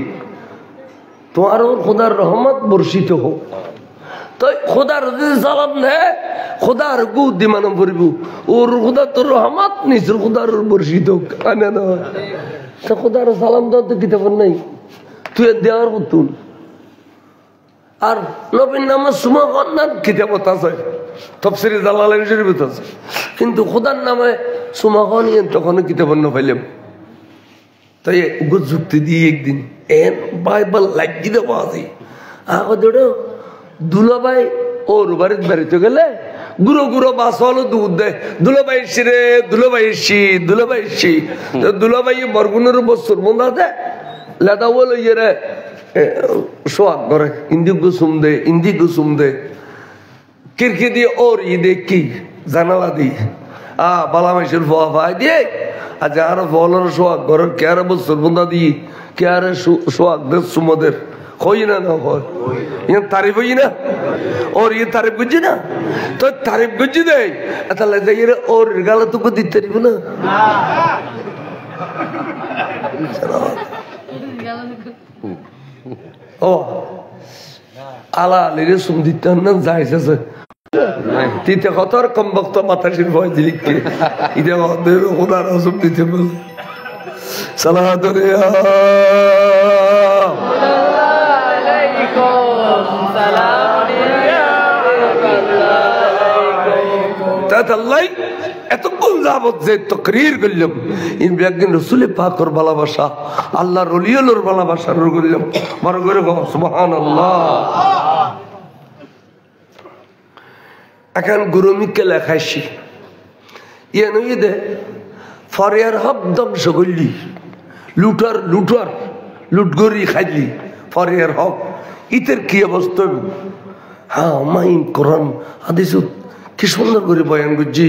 Speaker 1: তোমার খোদার রহমত বর্ষিত হোক তো খোদার যদি সালাম দেয় খোদার গু দিমান পড়িব ওর খোদার তোর রহমত নিজের খোদার বর্ষিত হোক আনে না তা খোদার সালাম দেওয়ার তো কিতাব নাই তুই দেওয়ার কতুন আর নবীর নামে সুমা কন্যার কিতাবত আছে তফসিরে জালালাইন শরীফত আছে কিন্তু খোদার নামে সুমা খন তখন কিতাব না পাইলাম তাই যুক্তি দিয়ে একদিন এন বাইবেল লাগি দেবো আজি আগে দুলাভাই ওর বাড়িতে গেলে গুঁড়ো বাস হলো দুধ দেয় দুলাভাই এসছি রে দুলাভাই এসছি দুলাভাই বরগুনের বস্তুর মনে আছে লেদা বলো ইয়ে রে সোয়াগ করে ইন্দি গুসুম দে কিরকি দিয়ে ওর দে কি জানালা দি বালা মাইসের ফোয়া ফাই দিয়ে আজ আর ফলের সোয়াগ ঘরের কে আর বস্তুর বন্ধা দি কে আর সোয়াগ দের সুমদের হই না হয় ইয়ে তারিফ হই না ওর ইয়ে তারিফ গুজি না তো তারিফ গুজি দেয় তাহলে যাই ওর গালা তোকে দিতে পারিব না ও আলা আলিরে সুম দিতে না যাইছে তিতে কতর কম বক্ত মাতাসির ভয় দিলিকে ইদে খোদার সুম দিতে বল সালাত এতক্ষণ যাবত যে তকরির করলাম একদিন রসুল পাকর ভালোবাসা আল্লাহ রলিয়লোর ভালোবাসা করলাম বড় করে সুবহানাল্লাহ। এখন গুরুমিকে লেখাইছি ইয়ে নই দে ফরিয়ার হক ধ্বংস করলি লুটগরি খাইলি ফরিয়ার হক ইতের কি অবস্থা হ্যাঁ মাইন কোরআন হাদিস কি সুন্দর করে বয়ান করছি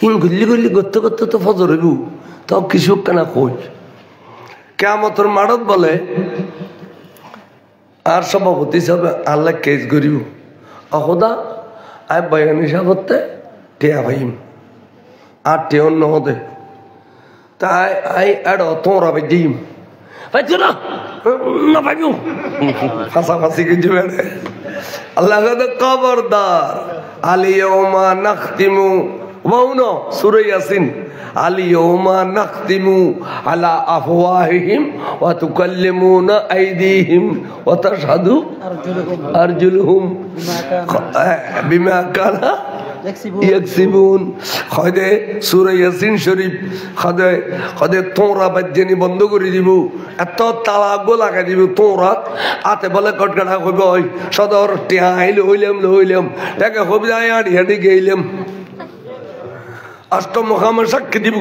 Speaker 1: হিন গল্লি করতে তো ফজর হইব তাও কিছু কেনা কই কিয়ামতের মাঠত বলে আর সভাপতি হিসাবে আল্লাহ কেস করিব অহদা আই বয়ান হিসাবতে টিয়া ভাইম আর টিয়ন নহদে তাই আই এড তোরা ভাই দিম পাইছো না না পাইবো ফাঁসাফাঁসি কিছু বেড়ে আল্লাহ খবরদার আলিয়মা নাখতিমু ওয়াউনো সূরা ইয়াসিন আলিয়মা নাখতিমু আলা আফওয়াহিহিম ওয়া তুকাল্লিমুনা আইদিহিম ওয়া তাশহাদু আরজুলুহুম বিমা কানা ইয়াকসিবুন খদে সূরা ইয়াসিন শরীফ খদে তোরা বাজ্জানি বন্ধ করে দিব এত তালাক লাগাই দিব তোরা আতে বলে কটকাটা কইব ওই সদর টিয়া আইলে হইলাম তাকে হবি যায় আর হেডি গেইলাম অষ্টম মুখামে সাক্ষী দিব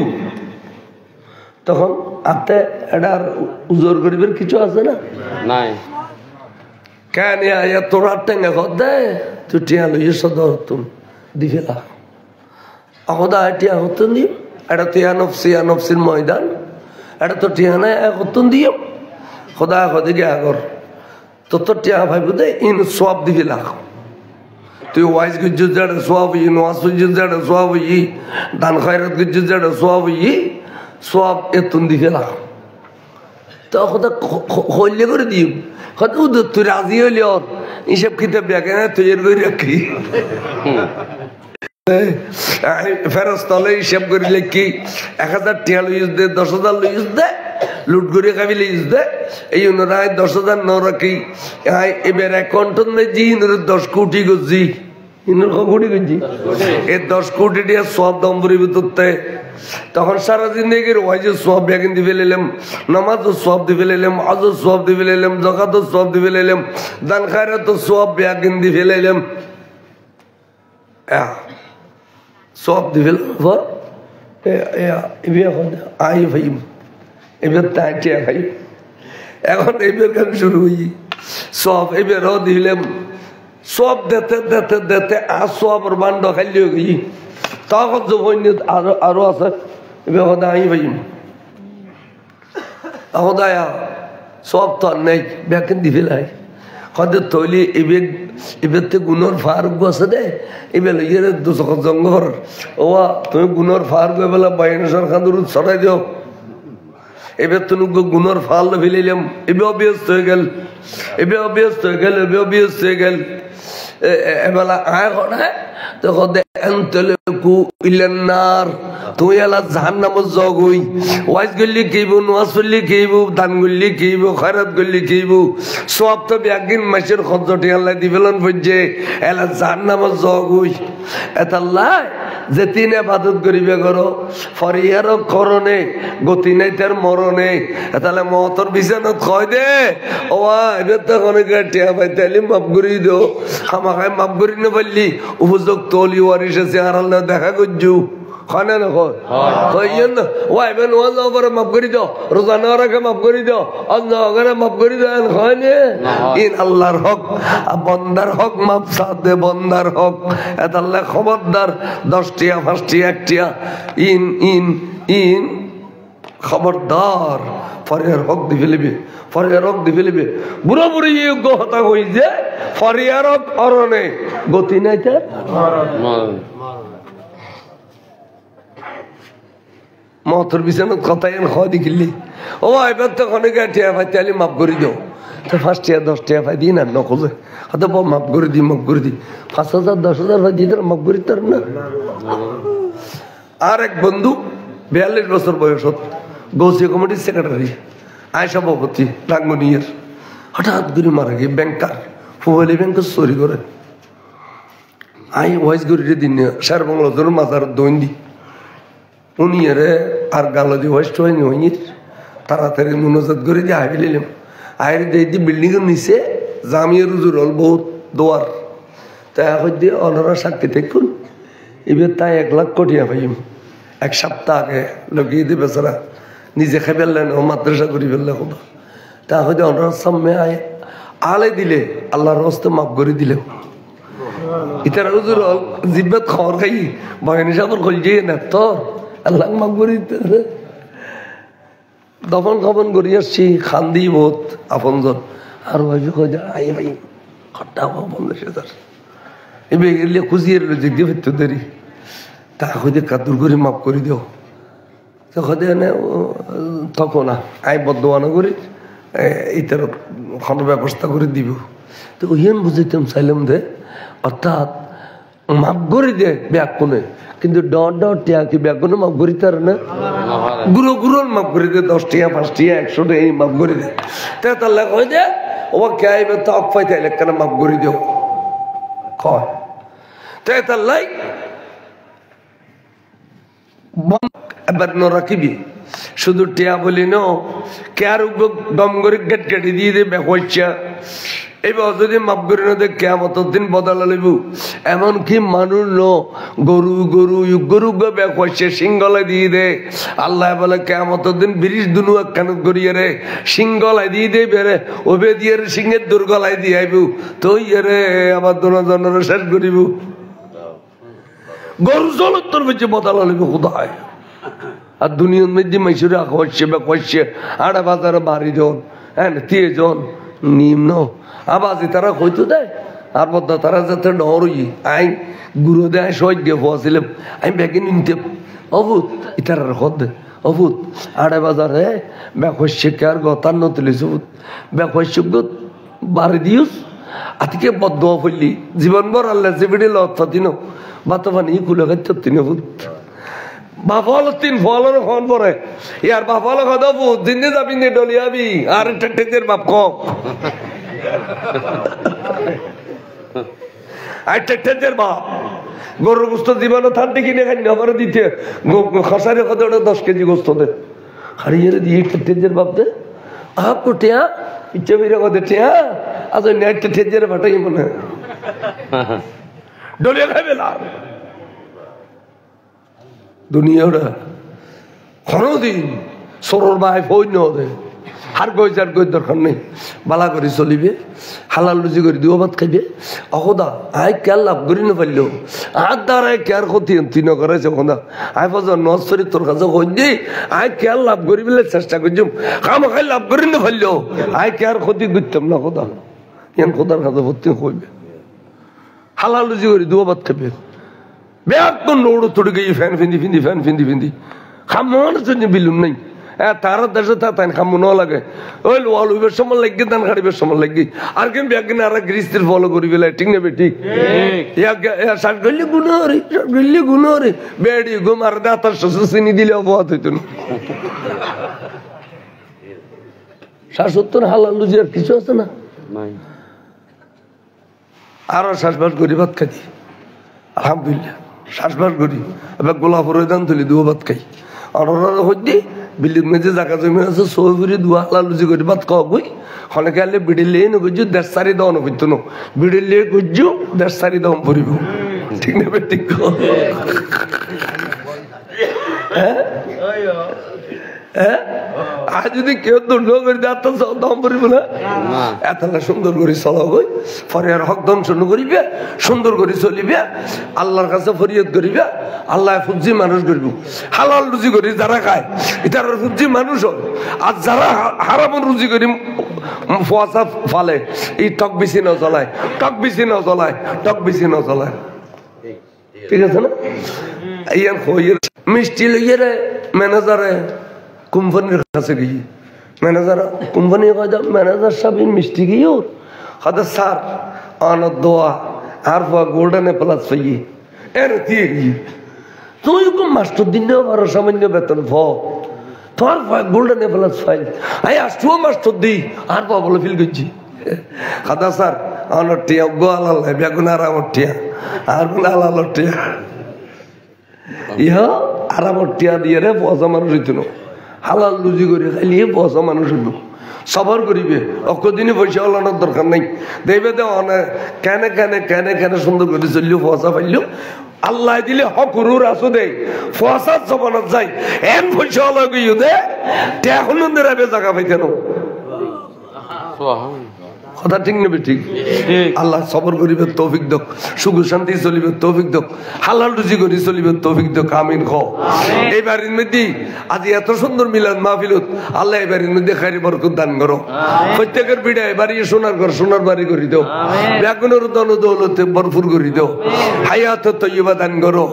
Speaker 1: তখন আতে এটার উজোর করিবার কিছু আছে না নাই কেন তোরা টেঙ্গা খদ দে তুই টিয়া লইয়ে সদর তুমি দিফেলা আহদা টিয়া হতন দিও এটা টিয়া নফসির ময়দান এটা তো টিয়া নাই হতন দিও খোদা খদিকে আগর তোর টিয়া ভাইব দে ইন সব দিফেলা তুই ওয়াইজ গুজ্জু যাড়ে সব ই নোয়াজ গুজ্জু যাড়ে সব ই দান খয়রাত গুজ্জু যাড়ে সব ই সব এতুন দিফেলা তো খোদা হইলে করে দিও খোদা উদর তুই রাজি হইলি ওর হিসেব কিতাব দেখে না তুই এর করে রাখি ফেরস্তলে হিসেব করিলে কি 1000 টিয়া লইস দে 10,000 লইস দে লুট করে খাবি লইস দে এই অনুরায় 10,000 ন রাখি এবার অ্যাকাউন্ট নেই জি 10 কোটি গজি ইনুর কোটি গজি এই 10 কোটি দিয়ে সব দম্বরি ভিতরতে তখন সারা জিন্দগির ওয়াইজে সব ব্যাগিন দিবে লেলাম নামাজও সব দিবে লেলাম আজও সব দিবে লেলাম যাকাতও সব দিবে লেলাম দান খায়রাতও সব ব্যাগিন দিবে লেলাম সব দিবেল পর আই ভাই এবার তাইটিয়া ভাই এখন এবার গান শুরু হই সব এবারও দিলাম সব দেতে আর সব বান্ড খাইলেও গই তখন জন্য আরো আছে এবার কথা আই ভাই সদায়া সব তো নেই ব্যাকেন দিবেলাই কদে তৈলি এবার তো গুণর ফারুক আছে দে এবার ইয়ে দুশো জঙ্গর ও তুমি গুণর ফারুক এবেলা বাইনেশ্বর খান দূর ছড়াই দিও এবার তুমি গুণর ফাল ফেলিলাম এবার অভ্যস্ত হয়ে গেল এবেলা আয় করে তো কদে এনতলেকু ইলান্নার তুই এলা জাহান্নামত জগ হই ওয়াজ গল্লি কেইব নোয়াজ পড়লি কেইব দান গল্লি কেইব খয়রাত গল্লি কেইব সব তো একদিন মাসের খরচটি আল্লাহ দিবেলন পড়ছে এলা জাহান্নামত জগ হই এতাল্লাহ যে তিন ইবাদত করিবে করো ফরিয়ার করণে গতি নাই তার মরণে তাহলে মহতর বিছানত কয় দে ও এবার তো অনেক টিয়া পাইতালি মাফ করি দো আমাকে মাফ করি না পারলি উপযুক্ত অলি ওয়ারিস আছে আর আল্লাহ দেখা করছু খানা না কয় না ও এবার নোয়া যাও পরে মাফ করে দাও রোজা না রাখে মাফ করে দাও অন্য মাফ করে দাও হয় না ইন আল্লাহর হক বন্দার হক মাফ সাথে বন্দার হক এত আল্লাহ খবরদার 10 টিয়া 5 টিয়া 1 টিয়া ইন খবরদার ফরিয়ার হক দি ফেলিবে বুড়ো বুড়ি যোগ্য হতা হই যে ফরিয়ার হক অরণে গতি নাই তার মহতর বিছানত কথা এন খাওয়া দেখিলি ও এবার তো অনেক টিয়া ভাই তাহলে মাফ করে দাও তো 5 টিয়া 10 টিয়া ভাই দিই না নকলে হয়তো মাফ করে দি 5,000 10,000 ভাই দিতে মাফ করি তার না আর এক বন্ধু 42 বছর বয়স গৌসিয়া কমিটির সেক্রেটারি আয় সভাপতি রাঙ্গনিয়ার হঠাৎ করে মারা গিয়ে ব্যাংকার ফুয়ালি ব্যাংকের চুরি করে আই ওয়াইজ করি দিন সার বাংলাদেশের মাথার দৈন্দি উনি আর গালো দিয়ে ওয়েস্ট হয়নি হয়নি তাড়াতাড়ি মনোজাত করে দিয়ে আই ফেলিলাম আয়ের দিয়ে বিল্ডিংয়ের নিচে জামিয়া রুজুর হল বহুত দোয়ার তাই এখন দিয়ে অনারা সাক্ষী দেখুন এবার তাই 1 লাখ কোটি পাইম 1 সপ্তাহ আগে লগিয়ে দিবে বেচারা নিজে খাই ফেললেন ও মাদ্রাসা করি ফেললে কোনো তা হয়তো অনার সামনে আয় আলে দিলে আল্লাহর হস্তে মাফ করে দিলে ইতারা হুজুর জিব্বাত খবর খাই বয়ানি সাবর খুলছে না তো আল্লাহ মাফ করে দিতে দফন খবন করি আসছি খান্দি বহুত আপনজন আর ভাই আই ভাই খট্টা 50,000 এই বেগেলে খুঁজিয়ে রইল যে দিয়ে ফেরত দেরি তা হইতে কাতুর করে মাফ করে দিও তখন তখন আই বদোয়ানা করে এইটার কোনো ব্যবস্থা করে দিব তো ওইন বুঝাইতাম চাইলাম দে অর্থাৎ মাফ করে দে ব্যাগ কোনে কিন্তু ডর টিয়া কি ব্যাগ কোনো মাফ করি তার না গুরুর মাফ করে দে 10 টিয়া 5 টিয়া 100 টিয়া এই মাফ করে দে তাই তার লাগ হয়ে যায় ও কে আইবে তো অফ পাইতে কেন মাফ করে দিও কয় তাই তার লাই এবার ন রাখিবি শুধু টিয়া বলি ন কে আর দম করে গেট কেটে দিয়ে দেবে হইছা এবার যদি মাপ করে না দেখ কেমন দিন বদলা লইব এমনকি মানুষ ন গরু গরু গরু ব্যাগ হচ্ছে সিংগলায় দিয়ে দে আল্লাহ বলে কেমন দিন ব্রিজ দুনু একখান করিয়ে রে সিংগলায় দিয়ে দে বেড়ে ওবে দিয়ে সিংহের দুর্গলায় দিয়ে আইব তো ইয়ে আবার দুজনের শেষ করিব গরু জল তোর বেঁচে বদলা লইব কোথায় আর দুনিয়ার মধ্যে মাইসুরে হচ্ছে ব্যাগ হচ্ছে আড়া বাজারে বাড়ি জন হ্যাঁ তিয়ে জন নিম্ন আবাজি তারা হইতো দেয় আর বদা তারা যাতে ডরই আই গুরু দেয় সহ্য দিয়ে হওয়াছিলাম আমি ব্যাগে নিতে অভূত ইতার হদ অভূত আড়ে বাজারে ব্যাগ হচ্ছে কে আর গতার নতুলিস ব্যাগ হচ্ছে বাড়ি দিউস আতিকে বদ্ধ ফেললি জীবন ভর আল্লাহ চেপিড়ে লতিন বাতো পানি কুলে খাইতে তিন ভূত বাফল 3 ফলের খন পরে ইয়ার বাফল কথা ভূত দিনে যাবি নে ডলিয়াবি আর টেটের বাপ কম টেটের বাপ গরুর গোস্ত জীবনে থানতে কিনে খাই আমার দিতে খসারে কত 10 কেজি গোস্ত দে হারিয়ে দিয়ে টেটের বাপ দে আপ কোটিয়া ইচ্ছা বেরে কত টিয়া আজ নেট টেটের বাটাই মনে ডলিয়া খাইবে না দুনিয়াটা কোনদিন সরর ভাই বই নদে হার গই যার গই দরকার নেই বালা করে চলিবে হালাল রুজি করে দিও ভাত খাইবে অহদা আই কেয়ার লাভ করি না পারলেও আর দ্বারাই কেয়ার ক্ষতি তুই ন করেছে ওখানে আই বাজার নজরি তোর কাছে কই দি আই কেয়ার লাভ করি বলে চেষ্টা করছুম কাম খাই লাভ করি না পারলেও আই কেয়ার ক্ষতি করতাম না খোদা ইয়ান খোদার কাছে ভর্তি হইবে হালাল রুজি করে দিও ভাত খাইবে ব্যাগ তো নোড়ো তোড়ে গিয়ে ফ্যান ফিন্দি খামার জন্য বিলুম নাই তারা দেশে তাই খামু ন লাগে ওই ওয়াল উইবের সময় লাগবে ধান খাড়িবের সময় লাগবে আর কেন ব্যাগ কিনে আর গ্রিস্তির ফলো করি বেলা ঠিক নেবে ঠিক শার্ট গলি গুণ রে বেড়ি ঘুম আর দাতার শ্বশুর চিনি দিলে অবহাত হইত না 70 হালাল লুজি আর কিছু আছে না আরো শ্বাসবাস করি ভাত খাই আলহামদুলিল্লাহ শ্বাসবাস করি এবার গোলাপের দান তুলি দুও ভাত খাই আর হইতে বিল্ডিং মেঝে জায়গা জমি আছে সৌফুরি দুয়া হালাল লুজি করি ভাত খাওয়া বই অনেকে আলে বিড়িলে নগজু 1.5 দাও নগিত ন বিড়িলে গজু 1.5 দাম পড়িব ঠিক না ঠিক আর যদি কেউ দুর্গ করে দেয় তো দাম পড়িব না এত সুন্দর করে চলা গই পরে আর হক দংশন করিবে সুন্দর করে চলিবে আল্লাহর কাছে ফরিয়াদ করিবে আল্লাহ ফুজি মানুষ করব হালাল রুজি করি যারা খায় এটার ফুজি মানুষ হয় আর যারা হারাম রুজি করি ফুয়াশা ফালে এই টক বেশি না চলায় ঠিক আছে না ইয়ার হইয়ের মিষ্টি লইয়ে রে ম্যানেজারে কোম্পানির কাছে গিয়ে ম্যানেজার কোম্পানি ম্যানেজার সাহেব মিষ্টি গিয়ে হাতে স্যার আনন্দ দোয়া আর গোল্ডেন প্লাস পাইয়ে এর দিয়ে গিয়ে তুই মাস্টার দিন আরো সামান্য বেতন তোমার গোল্ডেন প্লাস ফাইল আই আসবো মাস্টার দিই আর বলে ফিল করছি হাদা স্যার আমার টিয়া গো আলাল বেগুন আর আমার টিয়া আর গুলো আলাল টিয়া ইহা আর আমার টিয়া দিয়ে রে পয়সা মানুষ হইত না হালাল রুজি করে খাইলে পয়সা মানুষ হইব সবার করিবে অকদিনে পয়সা ওলানোর দরকার নাই দেখবে তো কেন সুন্দর করে চললেও পয়সা পাইলেও আল্লাহ দিলে হকুরুর আসো দে পয়সার জমানত যাই এন পয়সা ওলা গিয়ে দে এখন জায়গা পাইতে না কথা ঠিক নেবে ঠিক আল্লাহ সবর করিবে তৌফিক দক সুখ শান্তি চলিবে তৌফিক দক হালাল রুজি করি চলিবে তৌফিক দক আমিন খ এই বাড়ির মধ্যে আজ এত সুন্দর মিলাদ মাহফিলত আল্লাহ এই বাড়ির মধ্যে খাইরি বরকত দান করো প্রত্যেকের বিড়ায় বাড়ি সোনার ঘর সোনার বাড়ি করে দাও ব্যাগুনের দল দৌলতে ভরপুর করে দাও হায়াত তৈবা দান করো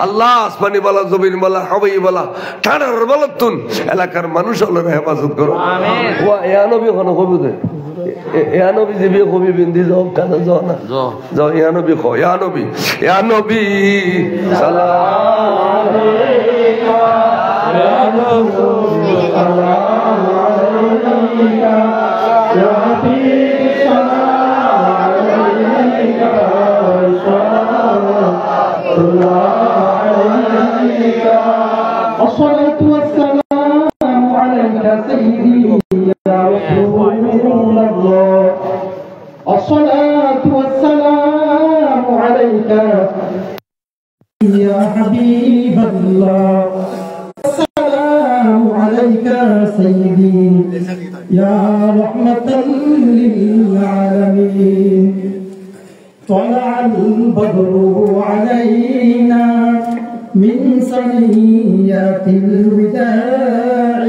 Speaker 1: আল্লাহ আসমানি বলা জমিন বলা হবাই বলা ঠাড়ার বলতুন এলাকার মানুষ আল্লাহর হেফাজত করো ও ইয়া নবী কোন কবি ইয়া নবী জিবি কবি বিন্দি যাও কেন যাও না যাও ইয়া নবী কো ইয়া নবী সালাম আলাইকা ইয়া নবী সালাম আলাইকা ইয়া হাবিব সালাম আলাইকা সাল্লাল্লাহু আলাইকা الصلاة والسلام عليك سيدي يا رسول الله الصلاة والسلام عليك يا حبيب الله السلام عليك سيدي يا رحمة للعالمين طلع البدر علينا من ثنيات الوداع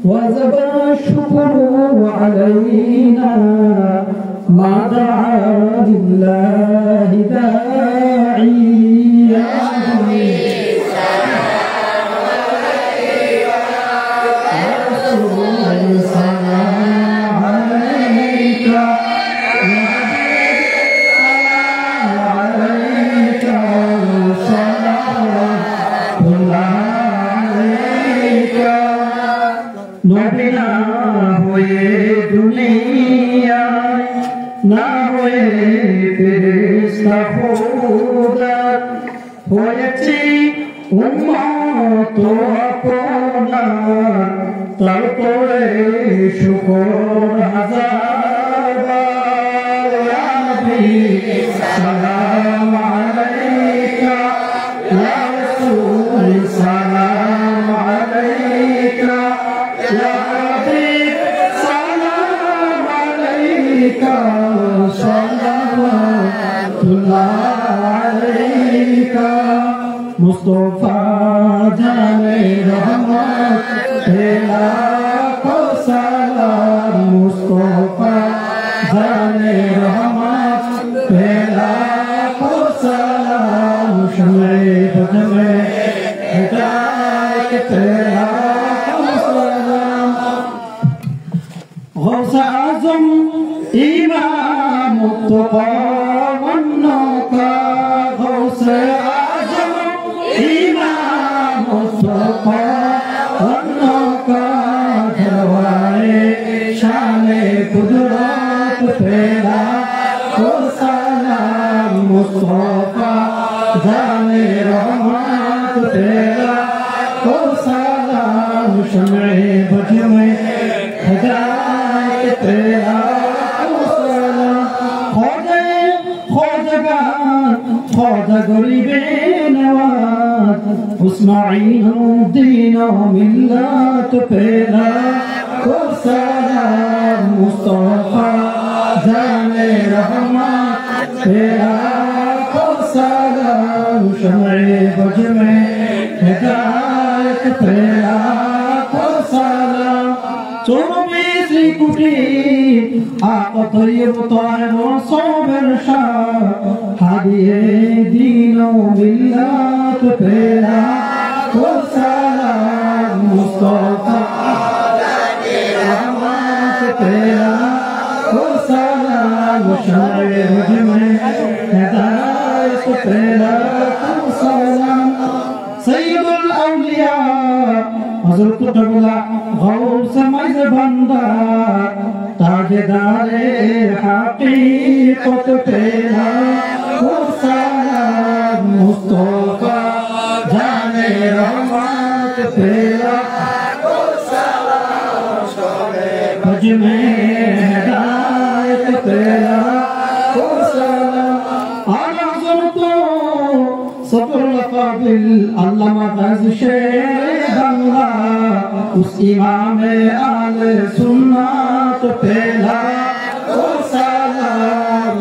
Speaker 1: وجب الشكر علينا ما دعا لله داعي يا नबीना हुए दुनिया ना हुए फरिश्ता खुदा হয়েছি উম্মত আপনা তারপরে শুকর হাজার ইয়া নবী সালাম আলাইকা ইয়া রাসূল সালাম আলাইকা ইয়া হাবিব সালাম আলাইকা সাল্লাল্লাহু আলাইকা মুস্তাফা জানে রহমত তেলা কো সালাম মুস্তাফা জানে রহমত তেলা কো সালাম শমে বদমে হিদায়ত তেলা কো সালাম গৌস আজম ইমাম মুত্তকা ওয়ান্নাকা গৌস إمام الصفا والنقا جلوائے شان قدرت پیدا کو سلام مصطفیٰ جان رحمت پیدا کو سلام شمع بج میں ہدایت پیدا کو سلام خواجگان خواجہ غریبے نواز اسماعیل الدین و ملت پیدا کو سلام مصطفیٰ جان رحمت پیدا کو سلام شمع بج میں ہدایت پیدا کو سلام 24 কোটি আতয়ব তয়ব সবের শাহ হাদিয়ে দিন ও মিল্লাত পেরা কো সালাম মুস্তাফা জানে রহমত পেরা কো সালাম শায়ে মে হিদায়ত পেরা কো সালাম সৈয়দুল আউলিয়া হযরত কুতুবুল্লাহ গৌস মাইজ ভান্ডার তাজদারে হাকিকত পেরা কো সালাম মুস্তাফা জানে রহমত পেরা কো সালাম শবে বজ মে হিদায়ত পেরা কো সালাম আযম তো সফর লফাবিল আল্লামা গাজী শের বাংলা उस इमाम आले सुन्नत पेला